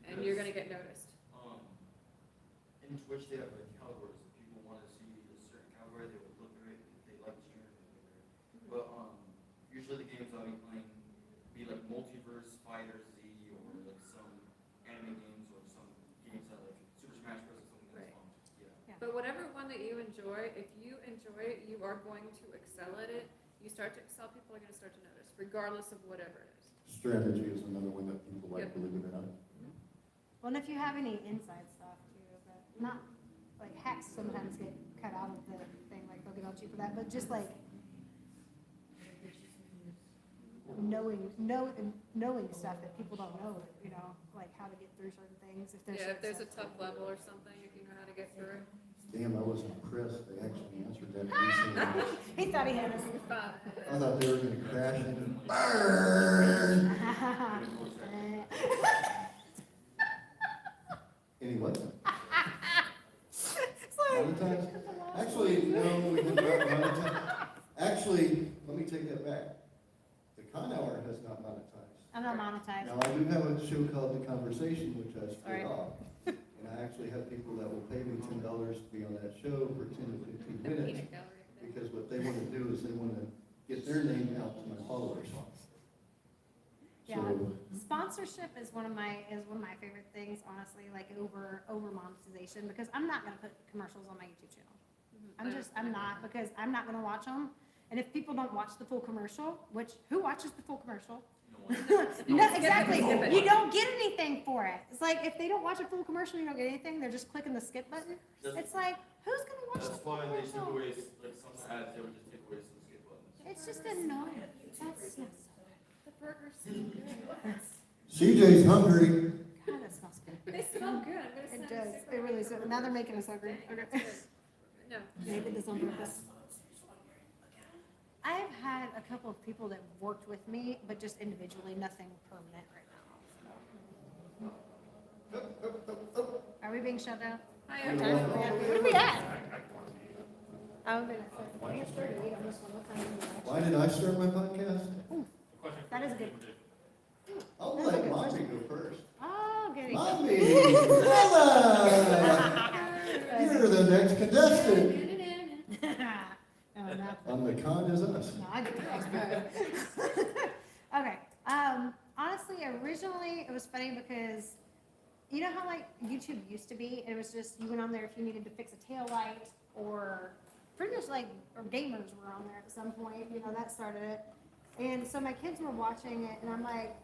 C: And you're gonna get noticed.
I: In Twitch, they have like categories. If people want to see a certain category, they would look at it. If they like the streamer, they would look at it. But usually the games I'll be playing be like Multiverse, Fighter Z, or like some anime games, or some games that like Super Smash Bros. Or something that's
C: Right.
I: fun. Yeah.
C: But whatever if you enjoy it, you are going to excel at it. You start to excel, people are gonna start to notice, regardless of whatever it is.
B: Strategy is another one that people like,
C: Yep.
B: believe it or not.
A: Well, and if you have any inside stuff too, but not, like hacks sometimes get cut out of the thing, like they'll get all cheap for that, but just like knowing stuff that people don't know, you know, like how to get through certain things, if there's.
C: Yeah, if
A: certain
C: there's a
A: stuff.
C: tough level or something, if you know how to get through it.
B: Damn, I was impressed, they actually answered that recently.
A: He thought he had us.
C: You're fine.
B: I thought they were gonna crash into burn. Anyway. Monetize? Actually, no, we did not monetize. Actually, let me take that back. The Con Hour has not monetized.
A: I'm not monetized.
B: Now, I do have a show called The Conversation, which I split
A: Alright.
B: off. And I actually have people that will pay me $10 to be on that show for 10 to 15
C: The
B: minutes.
C: peanut gallery thing.
B: Because what they want to do is they want to get their name out to my followers.
A: Yeah.
B: So,
A: Sponsorship is one of my favorite things, honestly, like over monetization, because I'm not gonna put commercials on my YouTube channel. I'm not, because I'm not gonna watch them. And if people don't watch the full commercial, who watches the full commercial? No, exactly.
C: Skip it.
A: You don't get anything for it. It's like, if they don't watch a full commercial, you don't get anything, they're just clicking the skip button. It's like, who's gonna watch the
I: That's
A: full
I: why they took
A: commercial?
I: away, like some ads, they would just take away some skip buttons.
A: It's just annoying. That's not
C: The burgers smell good.
B: CJ's hungry.
A: God, that smells good.
C: They smell good. I'm gonna
A: It
C: send
A: does,
C: you
A: it really is. Now they're making us hungry.
C: Dang,
A: Okay.
C: that's good. No.
A: They did this on purpose. I've had a couple of people that worked with me, but just individually, nothing permanent right now. Are we being shut down?
C: Hi,
A: What
C: I'm
A: are we at? Oh, good. I guess 30 on this one. What time is it?
B: Why did I start my podcast?
A: That is good.
B: I'll let Mommy go first.
A: Oh, goody.
B: Mommy! Bella! You're the next contestant.
A: No, not
B: On the Con is us.
A: No, I get the next part. Okay, honestly, originally, it was funny because, you know how like YouTube used to be? It was just, you went on there if you needed to fix a tail light, or pretty much like, or gamers were on there at some point, you know, that started it. And so my kids were watching it, and I'm like,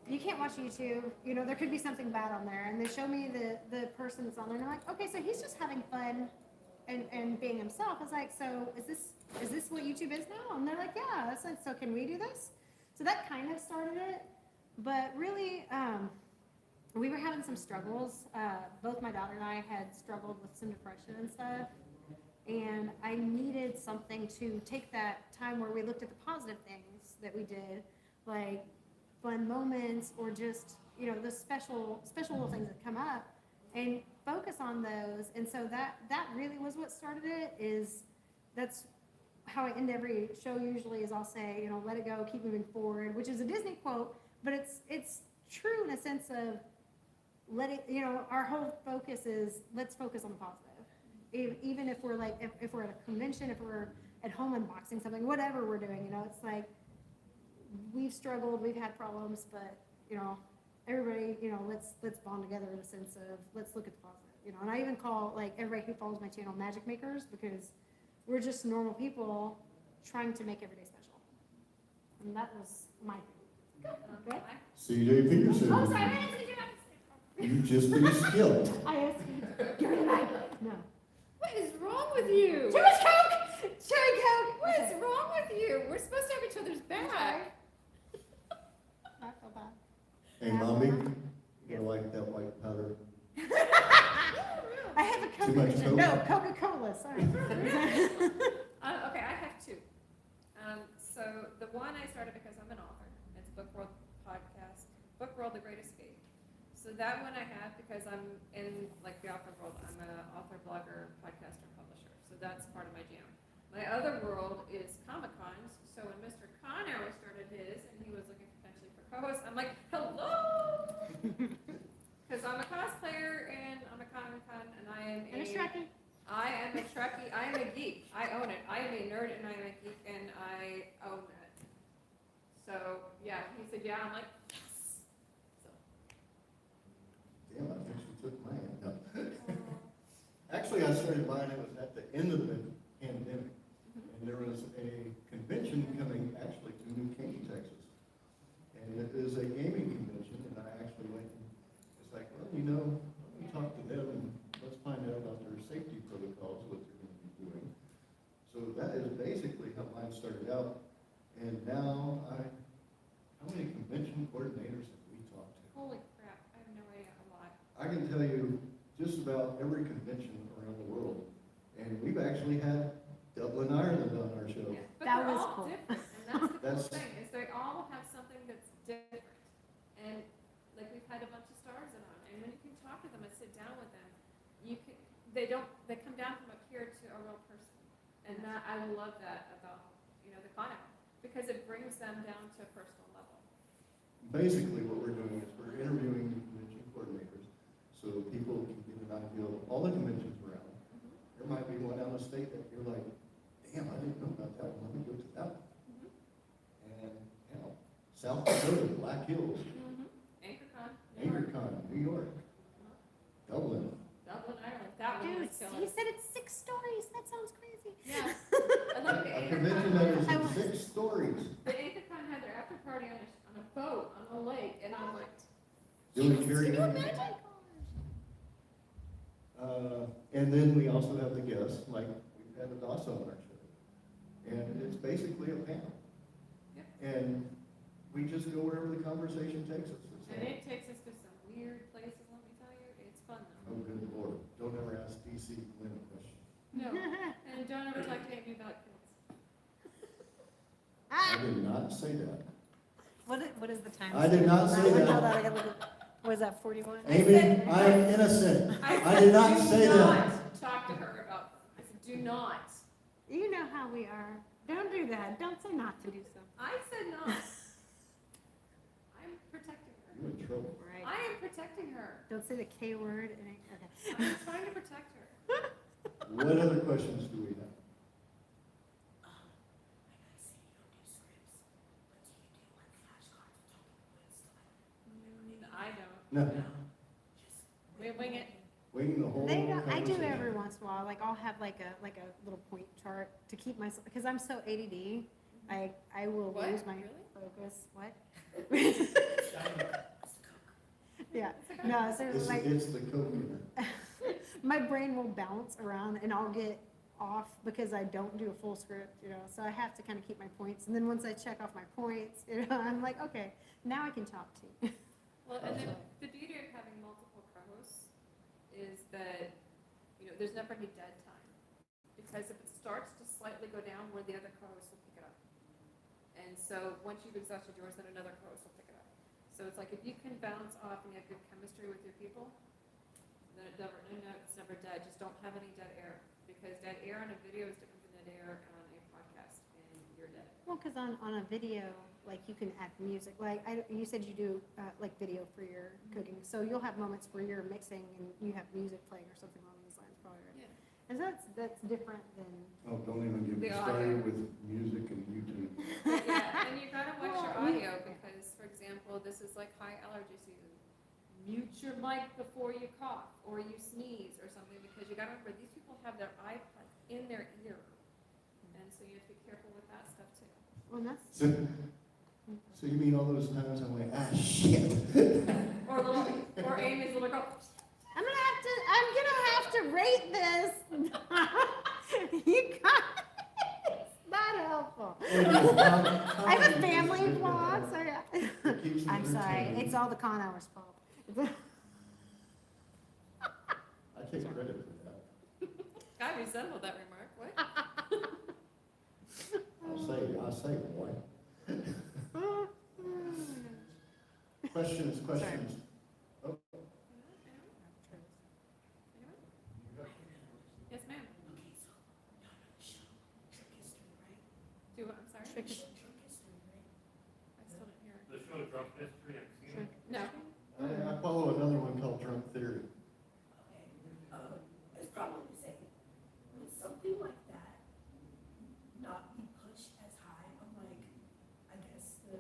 A: you can't watch YouTube, you know, there could be something bad on there. And they show me the person that's on there, and I'm like, okay, so he's just having fun and being himself. I was like, so is this what YouTube is now? And they're like, yeah, that's like, so can we do this? So that kind of started it, but really, we were having some struggles. Both my daughter and I had struggled with some depression and stuff, and I needed something to take that time where we looked at the positive things that we did, like fun moments, or just, you know, the special little things that come up, and focus on those. And so that really was what started it. That's how I end every show usually, is I'll say, you know, let it go, keep moving forward, which is a Disney quote, but it's true in a sense of you know, our whole focus is, let's focus on the positive. Even if we're like, if we're at a convention, if we're at home unboxing something, whatever we're doing, you know, it's like, we've struggled, we've had problems, but, you know, everybody, you know, let's bond together in a sense of, let's look at the positive, you know. And I even call, like, everybody who follows my channel magic makers, because we're just normal people trying to make every day special. And that was my thing. Okay?
B: CJ Peterson.
A: Oh, sorry, I didn't see you.
B: You just be skilled.
A: I asked you, give me the mic. No.
C: What is wrong with you?
A: Too much Coke! Cherry Coke!
C: What is wrong with you? We're supposed to have each other's back.
A: Not so bad.
B: Hey, Mommy, you like that white powder?
A: I have a Coke.
B: Too much
A: addiction.
B: Coke?
A: No, Coca-Cola, sorry.
C: Okay, I have two. So the one I started because I'm an author. It's Book World Podcast, Book World: The Great Escape. So that one I have because I'm in like the author world. I'm an author, blogger, podcaster, publisher. So that's part of my jam. My other world is Comic-Cons. So when Mr. Conroe started his and he was looking potentially for co-hosts, I'm like, hello! Because I'm a cosplayer and I'm a Comic-Con and I am
A: And a Shrek-y.
C: I am a Trekkie. I am a geek. I own it. I am a nerd and I am a geek and I own it. So yeah, he said, yeah. I'm like, yes. So.
B: Damn, I think she took mine. No. Actually, I started mine, it was at the end of the pandemic. And there was a convention coming actually to New Caney, Texas. And it is a gaming convention, and I actually went and it's like, well, you know, let me talk to them and let's find out about their safety protocols, what they're gonna be doing. So that is basically how mine started out. And now how many convention coordinators have we talked to?
C: Holy crap, I have no idea, a lot.
B: I can tell you just about every convention around the world. And we've actually had Dublin, Ireland on our show.
C: Yeah, but
A: That
C: they're
A: was
C: all
A: cool.
C: different, and that's the cool
B: That's-
C: thing, is they all have something that's different. And like we've had a bunch of stars in on, and when you can talk to them and sit down with them, they come down from up here to a real person. And that, I love that about, the Conroe, because it brings them down to a personal level.
B: Basically, what we're doing is we're interviewing the convention coordinators so people can get an idea of all the conventions around. There might be one out of state that you're like, damn, I didn't know about that one, let me go to that one. And, South Dakota, Black Hills,
C: AnchorCon,
B: AnchorCon, New York, Dublin.
C: Dublin, Ireland, that one
A: Dude,
C: was killer.
A: you said it's 6 stories. That sounds crazy.
C: Yeah. I love the
B: A convention that is
A: I
B: in
A: was-
B: 6 stories,
C: The ANchorCon had their after party on a boat on a lake, and I'm like,
B: doing
A: Can you
B: karaoke.
A: imagine?
B: And then we also have the guests, like we've had ADASSA on our show. And it's basically a panel.
C: Yep.
B: And we just go wherever the conversation takes us. It's
C: and
B: like,
C: it takes us to some weird places, let me tell you. It's fun though.
B: oh, good Lord, don't ever ask DC Glenn a question.
C: No, and don't ever talk to Amy about kids.
B: I did not say that.
A: What is the time?
B: I did not say that.
A: Hold on, I gotta look at, was that 41?
B: Amy, I'm innocent. I did not say
C: Do
B: that.
C: not talk to her about, I said, do not.
A: You know how we are. Don't do that. Don't say not to do so.
C: I said not. I'm protecting her.
B: You're in trouble.
A: Right.
C: I am protecting her.
A: Don't say the K word. Okay.
C: I'm trying to protect her.
B: What other questions do we have?
G: I gotta say you don't do scripts, but do you do like flashcards with talking points to like,
C: I don't.
B: No,
G: just
C: We wing it.
B: waiting the whole
A: They don't, I do
B: conversation.
A: every once in a while. Like I'll have like a little point chart to keep myself because I'm so ADD. I will
C: What?
A: lose my
C: Really?
A: focus. What? Yeah. No, so
B: It's,
A: like
B: it's the coconut.
A: my brain will bounce around and I'll get off because I don't do a full script, so I have to kind of keep my points. And then once I check off my points, I'm like, okay, now I can talk to you.
C: Well, and then the beauty of having multiple co-hosts is that, there's never any dead time. Because if it starts to slightly go down, one of the other co-hosts will pick it up. And so once you've exhausted yours, then another co-host will pick it up. So it's like if you can bounce off and you have good chemistry with your people, then it's never dead. Just don't have any dead air. Because dead air on a video is different than dead air on a podcast, and you're dead.
A: Well, because on a video, like you can add music. Like you said you do like video for your cooking. So you'll have moments where you're mixing and you have music playing or something along these lines, probably, right?
C: Yeah.
A: And that's different than,
B: Oh, don't even get me
C: The
B: started
C: audio.
B: with music and YouTube.
C: Yeah, and you gotta watch your
A: Well,
C: audio because, for example, this is like high allergy season. Mute your mic before you cough or you sneeze or something because you gotta remember these people have their iPod in their ear, and so you have to be careful with that stuff too.
A: well, that's,
B: So you mean all those times I'm like, ah, shit.
C: Or Amy's little girl.
A: I'm gonna have to rate this. You got it's not helpful. I have a family vlog, so yeah.
B: It keeps me
A: I'm sorry,
B: entertained.
A: it's all the con hours fault.
B: I take credit for that.
C: I resemble that remark. What?
B: I'll say, boy. Questions. Oh,
C: Yes, ma'am.
G: okay, so y'all know the show, Trick History, right?
C: Do what? I'm sorry.
G: Trick History, right?
C: I still didn't hear it.
F: The show Drunk History, I've seen it.
C: No.
B: I follow another one called Drunk Theory.
G: Okay, it's probably the same. Would something like that not be pushed as high on like, I guess, the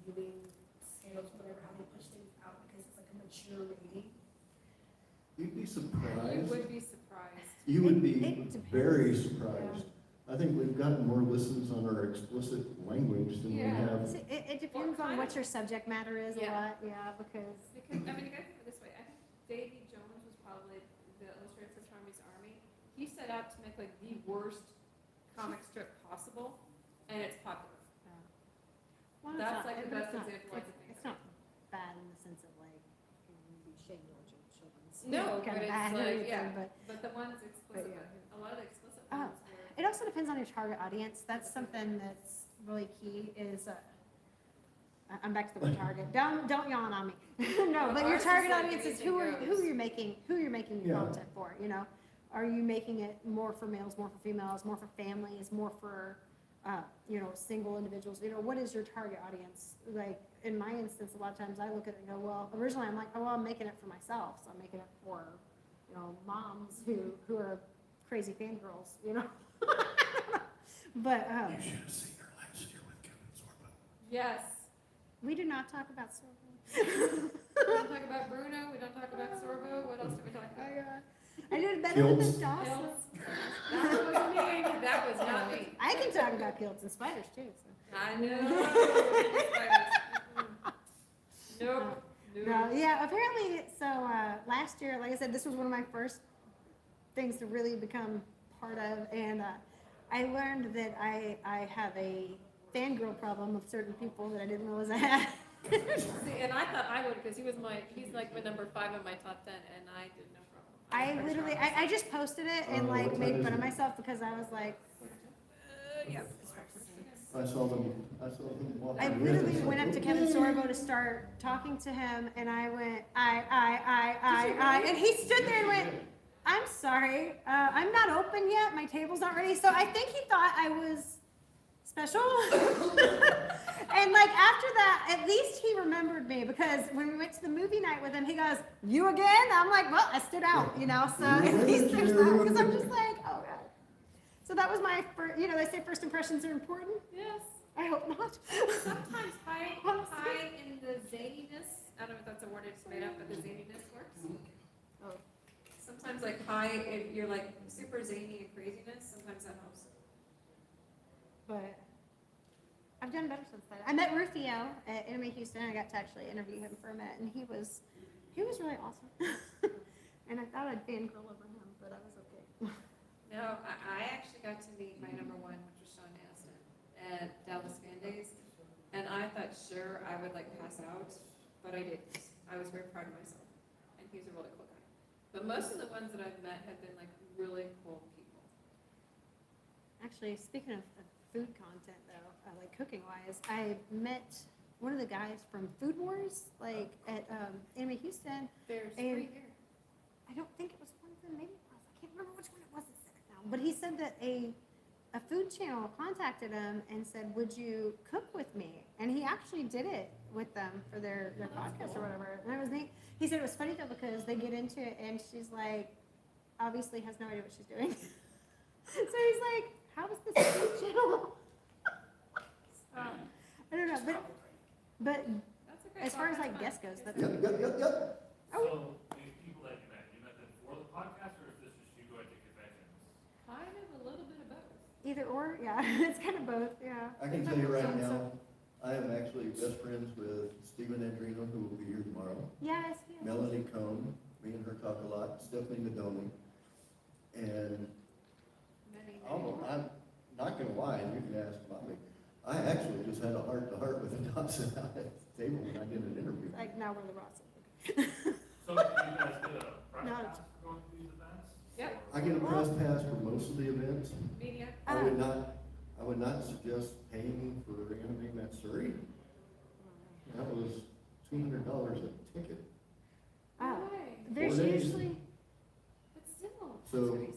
G: viewing scales, whatever, how they push things out because it's like a mature rating?
B: You'd be
C: You
B: surprised.
C: would be surprised.
B: You would be
A: It depends.
B: very surprised. I think we've gotten more listens on our explicit language than we
C: Yeah.
B: have.
A: See, it depends on what your subject matter is a
C: Yeah.
A: lot, yeah, because,
C: Because, I mean, you gotta think of it this way, I think Davy Jones was probably the illustrator for Tommy's Army. He set out to make like the worst comic strip possible, and it's popular.
A: well,
C: That's
A: it's not,
C: like the
A: but
C: best
A: it's not,
C: example I
A: it's,
C: could think
A: it's
C: of.
A: not bad in the sense of like, maybe Shane George and children's.
C: No,
A: kind
C: but
A: of
C: it's
A: bad or
C: like,
A: anything,
C: yeah,
A: but
C: but the ones explicit,
A: yeah.
C: a lot of the explicit
A: Oh.
C: ones were.
A: it also depends on your target audience. That's something that's really key is, I'm back to the word target. Don't yawn on me. No, but your
C: Ours is
A: target
C: like
A: audience is
C: anything
A: who
C: goes.
A: you're making your
B: Yeah.
A: content for, you know? Are you making it more for males, more for females, more for families, more for, you know, single individuals? You know, what is your target audience? Like, in my instance, a lot of times I look at it and go, well, originally I'm like, oh, well, I'm making it for myself. So I'm making it for, you know, moms who are crazy fangirls, you know? But,
B: You should have seen her last year with Kevin Sorbo.
C: Yes.
A: we do not talk about Sorbo.
C: We don't talk about Bruno, we don't talk about Sorbo, what else do we talk about?
A: I did better than
B: Kilts.
A: DOBSON.
C: That was me, that was not me.
A: I can talk about kilts and spiders too. So.
C: I know. Nope.
A: No, yeah, apparently, so last year, like I said, this was one of my first things to really become part of, and I learned that I have a fangirl problem with certain people that I didn't realize I had.
C: See, and I thought I would, because he's like my number 5 in my top 10, and I did no problem.
A: I literally, I just posted it and
B: What
A: like
B: time
A: made
B: is
A: fun of
B: it?
A: myself because I was like, yeah.
B: I saw them walking.
A: I
B: in.
A: literally
B: It's like,
A: went up to
B: okay.
A: Kevin Sorbo to start talking to him, and I went, I, and he stood there and went, I'm sorry, I'm not open yet, my table's not ready. So I think he thought I was special. And like after that, at least he remembered me, because when we went to the movie night with him, he goes, you again? I'm like, well, I stood out, you know, so at least there's that, because I'm just like, oh God. So that was my first, you know, they say first impressions are important.
C: Yes.
A: I hope not.
C: Sometimes high in the zaniness, I don't know if that's a word I just made up, but the zaniness works.
A: Oh.
C: Sometimes like high, if you're like super zany and craziness, sometimes that helps.
A: But I've done better since then. I met Rufio at Anime Houston. I got to actually interview him for a minute, and he was really awesome. And I thought I'd fangirl over him, but I was okay.
C: No, I actually got to meet my number 1, which was Sean Hansen, at Dallas Fan Days. And I thought, sure, I would like pass out, but I didn't. I was very proud of myself. And he's a really cool guy. But most of the ones that I've met have been like really cool people.
A: Actually, speaking of food content, though, like cooking-wise, I met one of the guys from Food Wars, like at Anime Houston.
C: There's
A: And-
C: 3 here.
A: I don't think it was one of them, maybe it was. I can't remember which one it was that said it now. But he said that a food channel contacted him and said, would you cook with me? And he actually did it with them for their podcast or whatever. And it was neat. He said it was funny though, because they get into it and she's like, obviously has no idea what she's doing. So he's like, how is this food channel? I don't know, but
C: That's okay.
A: as far as like guest goes, that's,
B: Yep.
F: So, these people that you met them for the podcast, or is this just you going to conventions?
C: Kind of a little bit of both.
A: either or, yeah, it's kind of both, yeah.
B: I can tell you right now, I am actually best friends with Stephen ANDRENO, who will be here tomorrow.
A: Yes, yes.
B: Melanie KOHN, me and her talk a lot, Stephanie Madomi. And I'm not gonna lie, and you can ask Bobby, I actually just had a heart-to-heart with DOBSON out at the table when I did an interview.
A: Like now we're the Ross.
F: So, do you guys get a press
A: No.
F: pass for going to these events?
C: Yep.
B: I get a press pass for most of the events.
C: Media.
B: I would not suggest paying for Anime Matsuri. That was $200 a ticket.
A: Oh,
C: Why?
A: there's
B: 4 days.
A: usually,
C: But still.
B: So,
A: crazy.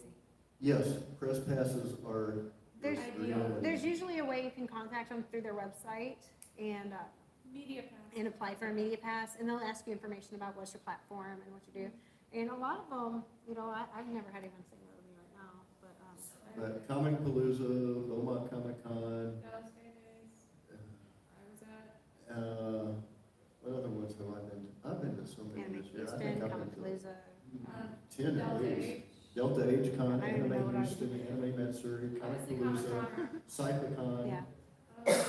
B: yes, press passes are.
A: There's-
B: really-
A: There's usually a way you can contact them through their website and
C: Media pass.
A: apply for a media pass, and they'll ask you information about what's your platform and what you do. And a lot of them, you know, I've never had anyone say no to me right now, but
B: But Comic Palooza, Beaumont Comic Con,
C: Dallas Fan Days. I was at.
B: what other ones have I been to? I've been to so many
A: Anime
B: this year. I
A: Houston,
B: think I've
A: Comic
B: been to
A: Palooza.
B: 10 at
C: Dallas
B: least.
C: Age.
B: Delta H Con,
A: I don't even know what
B: Anime
A: I-
B: Houston, Anime MedSurg,
C: I was
B: Comic
C: thinking
B: Palooza, Sci-fi
A: Yeah.
C: yeah.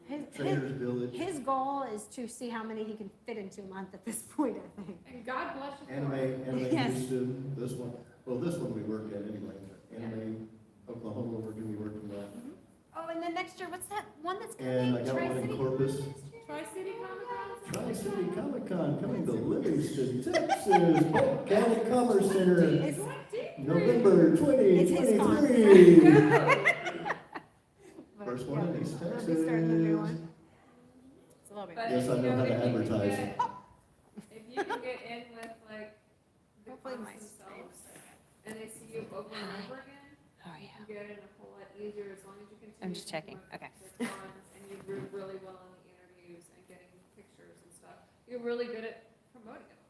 A: His,
B: Trader's Village,
A: his goal is to see how many he can fit into a month at this point, I think.
C: And God bless you.
B: Anime
A: Yes.
B: Houston, this one, well, this one we work at anyway, Anime Oklahoma, we're gonna be working that.
A: Oh, and then next year, what's that one that's
B: And I
A: coming?
B: got one in
A: Tri-City
B: Corpus.
A: Con next year?
C: Tri-City Comic Con?
B: Tri-City Comic Con coming to Livingston, Texas, Polk County Commerce Center,
A: It's-
B: November
A: It's his con.
B: 2023.
A: But,
B: First one
A: yeah,
B: in East
A: they'll be starting a new
B: Texas.
A: one. It's a little bit.
C: But,
B: Yes, I
C: you
B: know how to
C: if you can
B: advertise.
C: get- If you can get in with like the
A: Hopefully
C: cons
A: my
C: themselves, and they see you over and over again,
A: Oh,
C: you can get in a whole lot easier as long as you continue.
A: I'm just
C: to
A: checking.
C: work
A: Okay.
C: the cons And you do really well in the interviews and getting pictures and stuff. You're really good at promoting it.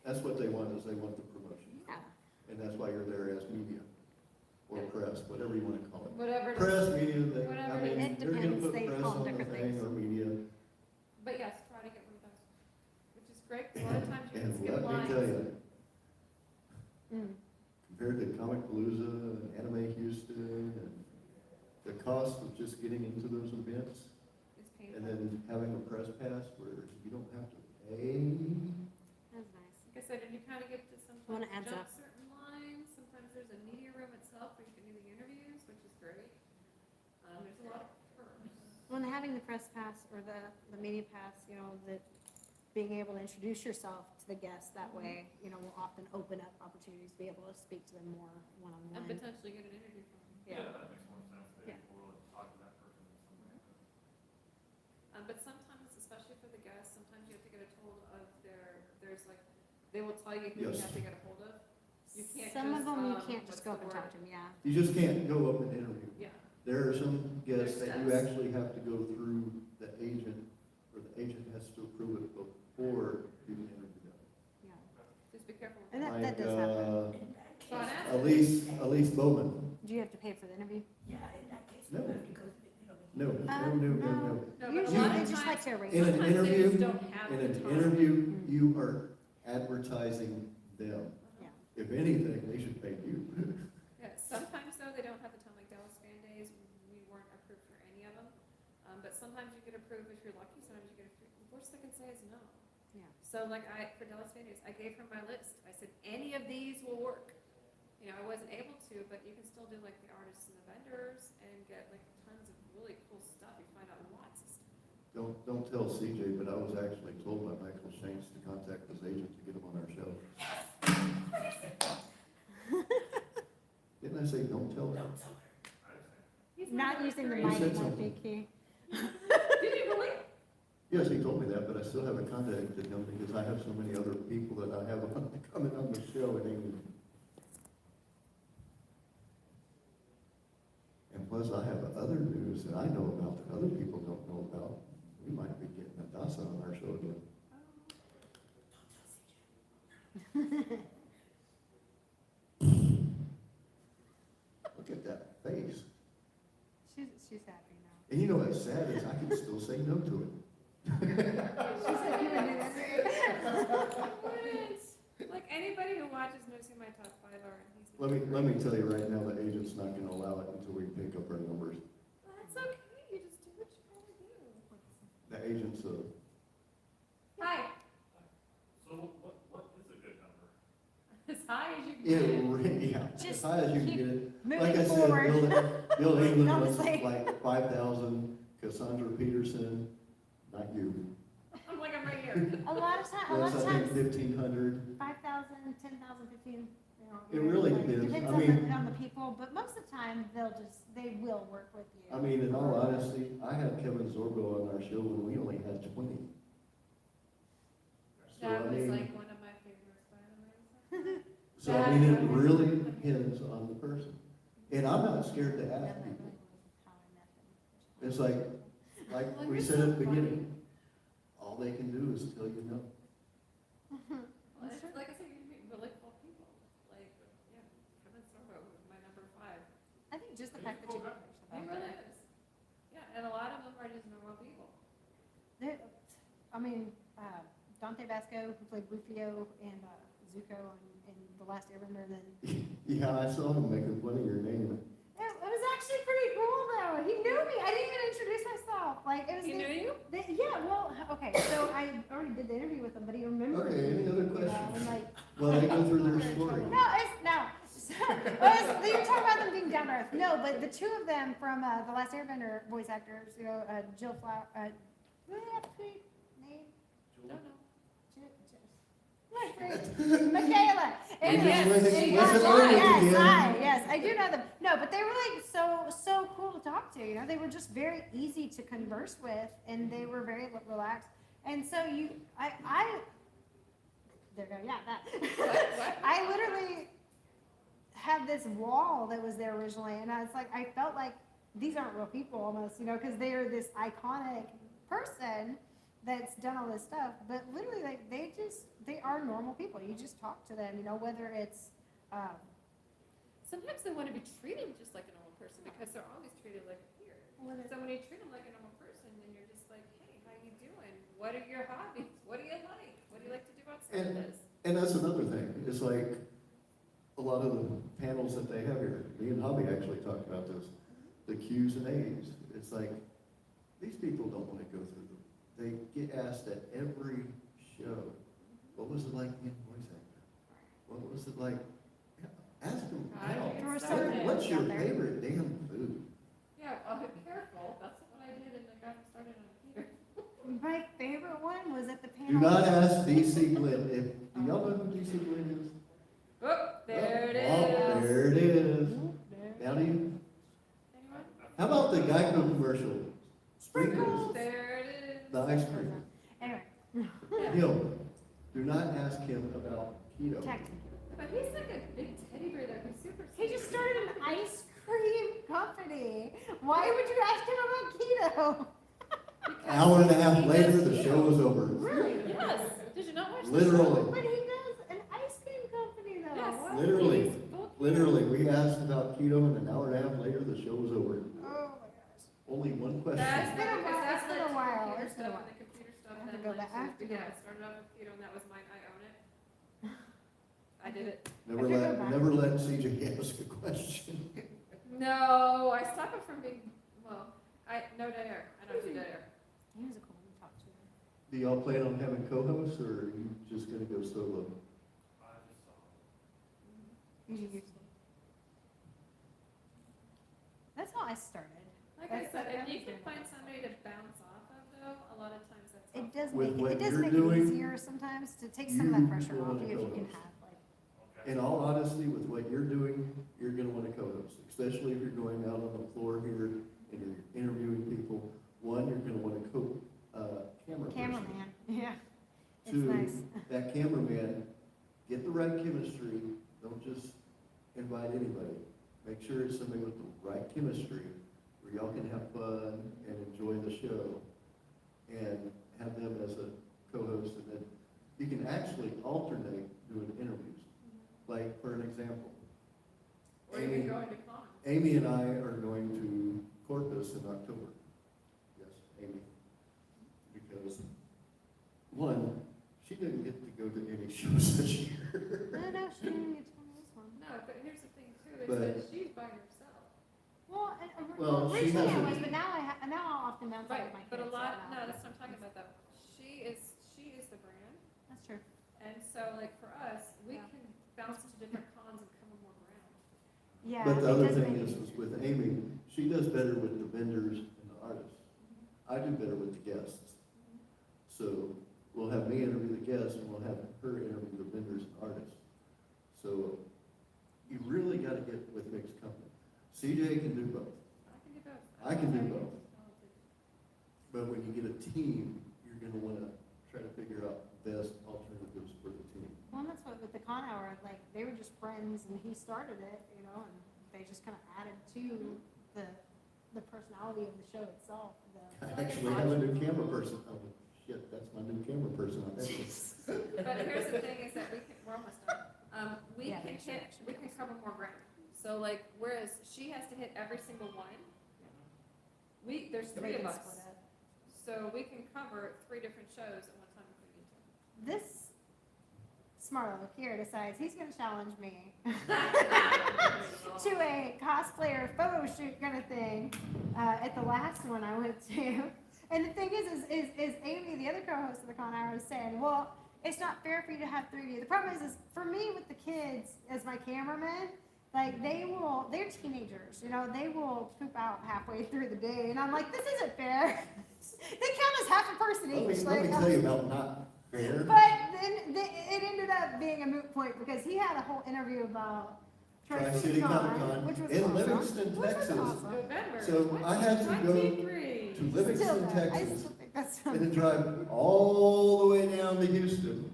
B: That's what they want, is they want the promotion.
A: Yeah.
B: And that's why you're there as media, or press, whatever you wanna call it.
C: Whatever. it is.
B: Press, media, that,
C: Whatever
B: I
C: it
B: mean,
A: is. It
B: they're gonna
A: depends.
B: put
A: They
B: press
A: call them
B: on the
A: different
B: thing,
A: things.
B: or media.
C: But yes, try to get one of those, which is great, 'cause a lot of times you can
B: And
C: skip
B: let me
C: lines.
B: tell you,
A: Mm.
B: compared to Comic Palooza and Anime Houston, and the cost of just getting into those events,
C: It's
B: and
C: painful.
B: then having a press pass where you don't have to pay.
A: That's nice.
C: Like I said, and you kind of get to
A: When
C: sometimes
A: it adds
C: jump
A: up.
C: certain lines, sometimes there's a media room itself where you can do the interviews, which is great. There's a lot of perks.
A: When having the press pass or the media pass, you know, that being able to introduce yourself to the guests that way, you know, will often open up opportunities to be able to speak to them more
C: And
A: one-on-one.
C: potentially get an interview from them.
A: Yeah.
F: That makes more sense, they
A: Yeah.
F: will talk to that person in some way.
C: But sometimes, especially for the guests, sometimes you have to get a hold of there's like, they will tell you who you
B: Yes.
C: have to get a hold of. You can't
A: Some of
C: just,
A: them, you can't
C: what's
A: just go up
C: the
A: and talk
C: word?
A: to them, yeah.
B: You just can't go up and interview.
C: Yeah.
B: There are some guests that you
C: There's
B: actually have to go through the agent, or the agent has to approve it before you can interview them.
A: Yeah.
C: Just be careful. with
A: And
C: that.
A: that does happen.
C: So I'd ask
B: Elise Bowman.
A: Do you have to pay for the interview?
G: Yeah, in that case,
B: No.
G: because,
B: No,
A: No.
C: No, but a
A: Usually
C: lot
A: they
C: of
A: just like
C: times,
A: to erase
B: In
A: it.
B: an
C: sometimes they
B: interview-
C: just don't have
B: In
C: the
B: an
C: time.
B: interview, you are advertising them.
A: Yeah.
B: If anything, they should pay you.
C: Yeah, sometimes though, they don't have the time, like Dallas Fan Days, we weren't approved for any of them. But sometimes you get approved if you're lucky, sometimes you get approved, the worst they can say is no.
A: Yeah.
C: So like for Dallas Fan Days, I gave her my list, I said, any of these will work. You know, I wasn't able to, but you can still do like the artists and the vendors and get like tons of really cool stuff, you find out lots of stuff.
B: Don't tell CJ, but I was actually told by Michael Shanks to contact his agent to get him on our show. Didn't I say, don't tell them?
C: He's
A: Not using the
C: very
B: You
A: mic,
B: said
A: might
B: something.
A: be key.
C: Did you really?
B: Yes, he told me that, but I still haven't contacted him because I have so many other people that I have coming on the show and Amy. And plus, I have other news that I know about that other people don't know about. We might be getting ADASSA on our show again. Look at that face.
A: She's happy now.
B: And you know what's sad is I can still say no to it.
A: She said you would do that.
C: Like anybody who watches knows who my top 5 are. And he's
B: Let me tell you right now, the agent's not gonna allow it until we pick up our numbers.
C: Well, that's okay, you just do what you gotta do.
B: The agent's
C: Hi,
F: So what is a good number?
C: as high as you can get.
B: yeah, as
A: Just
B: high as you can
A: keep
B: get it.
A: moving
B: Like I said,
A: forward.
B: Bill England
A: Don't
B: was
A: say-
B: like 5,000, Cassandra Peterson, not you.
C: I'm like, I'm right here.
A: A lot of
B: Was, I
A: times,
B: think 1,500.
A: 5,000, 10,000, 15, you know.
B: It really
A: like,
B: depends.
A: Depends
B: I
A: on
B: mean-
A: on the people, but most of the time, they will work with you.
B: I mean, in all honesty, I had Kevin Zorbo on our show when we only had 20. So,
C: That
B: I
C: was
B: mean,
C: like one of my favorites, by the way.
B: so I mean, it really depends on the person. And I'm not scared to ask people. It's like
C: Well,
B: we
C: you're
B: said
C: so
B: at the
C: funny.
B: beginning, all they can do is tell you no.
C: Well, it's, like I said, you meet really cool people. Like, yeah, Kevin Sorbo was my number 5.
A: I think just the fact that you.
C: He really is. Yeah, and a lot of them are just normal people.
A: I mean, Dante Vasco, who played Rufio and Zuko and The Last Airbender, then.
B: Yeah, I saw him making fun of your name.
A: It was actually pretty cool though. He knew me. I didn't even introduce myself. Like it was.
C: He knew you?
A: Yeah. Well, okay. So I already did the interview with him, but he remembered.
B: Okay,
A: me,
B: any other
A: you know,
B: questions?
A: and like.
B: Well, they go through their story.
A: No, it's no. You're talking about them being down to earth. No, but the two of them from the Last Airbender voice actors, you know, Jill Flower, what do they have to say? Name?
C: Don't know.
A: Michaela.
C: And yes,
A: Yes, yes, I do know them. No, but they were like so cool to talk to. You know, they were just very easy to converse with, and they were very relaxed. And so there you go. Yeah, that. I literally had this wall that was there originally, and I was like, I felt like these aren't real people almost, you know, because they are this iconic person that's done all this stuff, but literally, like, they are normal people. You just talk to them, you know, whether it's,
C: Sometimes they want to be treated just like a normal person because they're always treated like a peer. So when you treat them like a normal person, then you're just like, hey, how you doing? What are your hobbies? What do you like? What do you like to do outside of this?
B: And that's another thing, it's like, a lot of the panels that they have here, me and Hobby actually talked about this, the Q's and A's. It's like, these people don't want to go through them. They get asked at every show, what was it like being a voice actor? What was it like? Ask them, what's your favorite damn food?
C: Yeah, be careful. That's what I did and I got started on Peter.
A: my favorite one was at the panel.
B: Do not ask DC Glenn, do y'all know who DC Glenn is?
C: Oh, there it is.
B: Oh, there it is. Now do you?
C: Anyone?
B: How about the Geico commercial?
A: Sprinkles.
C: There it is.
B: The ice cream.
A: Anyway,
B: Neil, do not ask him about keto.
A: text me.
C: But he's like a big teddy bear that he's super.
A: He just started an ice cream company. Why would you ask him about keto?
B: Hour and a half later, the show was over.
A: Really?
C: Yes. Did you not watch the
B: Literally.
A: But he does an ice cream company though.
C: Yes.
A: What?
B: Literally.
C: He's both-
B: Literally, we asked about keto and an hour and a half later, the show was over.
A: Oh my gosh.
B: Only one question.
C: That's
A: been a
C: because
A: while.
C: that's
A: It's been
C: led
A: a
C: to
A: while.
C: computer
A: It's been a
C: stuff,
A: while.
C: and the computer stuff
A: I have to
C: then
A: go
C: led
A: back. I have to go
C: yeah,
A: back.
C: it started off with keto and that was mine. I own it. I did it.
B: Never
A: I could go
B: let,
A: back.
B: never let CJ ask a question.
C: No, I stopped it from being, well, no dead air. I don't do dead air.
A: He was a cool one to talk to.
B: Do y'all plan on having co-hosts, or are you just gonna go solo?
A: That's how I started.
C: Like I
A: That's
C: said,
A: what
C: if you
A: I
C: can
A: was
C: find somebody to bounce off of though, a lot of times that's
A: It
C: helpful.
A: does
B: With
A: make
B: what
A: it does
B: you're
A: make
B: doing,
A: it easier sometimes to take some of that
B: you
A: pressure off
B: want
A: you
B: to
A: if you can
B: co-host.
A: have like.
B: In all honesty, with what you're doing, you're gonna want to co-host, especially if you're going out on the floor here and you're interviewing people. One, you're gonna want to camera person.
A: Cameraman, yeah. It's
B: Two,
A: nice.
B: that cameraman, get the right chemistry, don't just invite anybody. Make sure it's somebody with the right chemistry, where y'all can have fun and enjoy the show, and have them as a co-host, and then you can actually alternate doing interviews. Like, for an example,
C: Or even going to cons.
B: Amy and I are going to Corpus in October. Yes, Amy. Because, one, she didn't get to go to any shows this year.
A: No, she didn't get to come to this one.
C: No, but here's the thing too, is
B: But-
C: that she's by herself.
A: Well,
B: Well, she
A: originally I
B: hasn't-
A: was, but now I'll often bounce out
C: Right,
A: with my kids.
C: but a
A: so
C: lot,
A: now-
C: no, that's what I'm talking about though. She is the brand.
A: That's true.
C: And so like for us, we
A: Yeah.
C: can bounce to different cons and cover more ground.
A: Yeah.
B: But the
A: it
B: other
A: does
B: thing
A: make
B: is,
A: it
B: is with Amy, she does better with the vendors and the artists. I do better with the guests. So we'll have me interview the guests and we'll have her interview the vendors and artists. So you really gotta get with mixed company. CJ can do both,
C: I can do both.
B: I can do
C: I'm
B: both.
C: very talented.
B: but when you get a team, you're gonna wanna try to figure out best alternatives for the team.
A: Well, and that's what with the con hour, like they were just friends and he started it, you know, and they just kind of added to the personality of the show itself.
B: I actually have a new camera person. Oh, shit, that's my new camera person. I think.
C: But here's the thing is that we're almost done. We
A: Yeah,
C: can
A: make sure
C: hit, we can cover more ground. So like, whereas she has to hit every single one, there's three of us. So we can cover 3 different shows at one time if we need to.
A: smart aleck here decides he's gonna challenge me to a cosplayer photo shoot kind of thing at the last one I went to. And the thing is Amy, the other co-host of the Con Hour, is saying, well, it's not fair for you to have 3D. The problem is for me with the kids as my cameraman, like they're teenagers, you know, they will poop out halfway through the day, and I'm like, this isn't fair. They count as half a person each.
B: Let me tell you about not fair.
A: But then it ended up being a moot point because he had a whole interview about
B: Tri-City Comic-Con
A: which was
B: in
A: awesome.
B: Livingston,
A: Which was
B: Texas.
A: awesome.
C: November.
B: So I had to go
C: 23.
B: to Livingston,
A: Still, I
B: Texas,
A: still think that's
B: and then drive all the way down to Houston.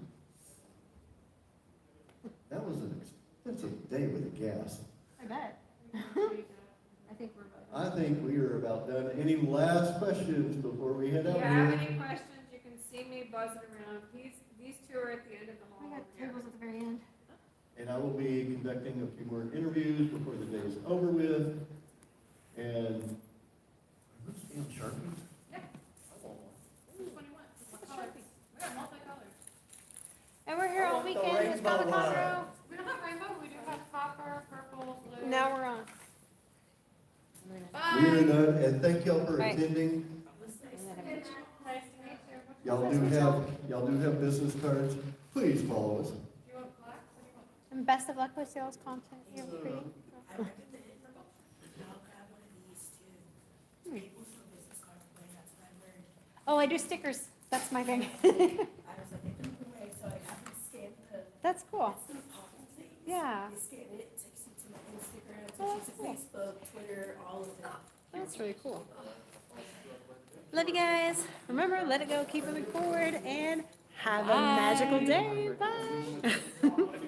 B: That was an expensive day with the gas.
A: I bet. I think we're about
B: I think we are about done. Any last questions before we head
C: If
B: out
C: you have
B: here?
C: any questions, you can see me buzzing around. These two are at the end of the
A: We
C: hall.
A: got tables at the very end.
B: And I will be conducting a few more interviews before the day is over with. And are those damn Sharpies?
C: Yeah. Which one you want? What color? We got multicolored.
A: And we're here all weekend with Comic Conroe.
C: We don't have rainbow, we do have copper, purple, blue.
A: Now we're on.
B: We are
C: Bye.
B: done, and thank y'all for
A: Right.
B: attending.
C: Nice to meet you.
B: Y'all do have business cards. Please follow us.
C: Do you want black? What do you want?
A: And best of luck with sales content. You're pretty.
G: I recommend y'all grab one of these too. People from business card play, that's what I learned.
A: Oh, I do stickers. That's my thing.
G: I was like, I don't know way, so I have to scan the,
A: That's cool.
G: it's the popping things.
A: Yeah.
G: You scan it, it takes you to my Instagram,
A: Oh,
G: takes you to
A: cool.
G: Facebook, Twitter, all of it.
A: That's really cool. Love you guys. Remember, let it go, keep moving forward, and have a magical day. Bye.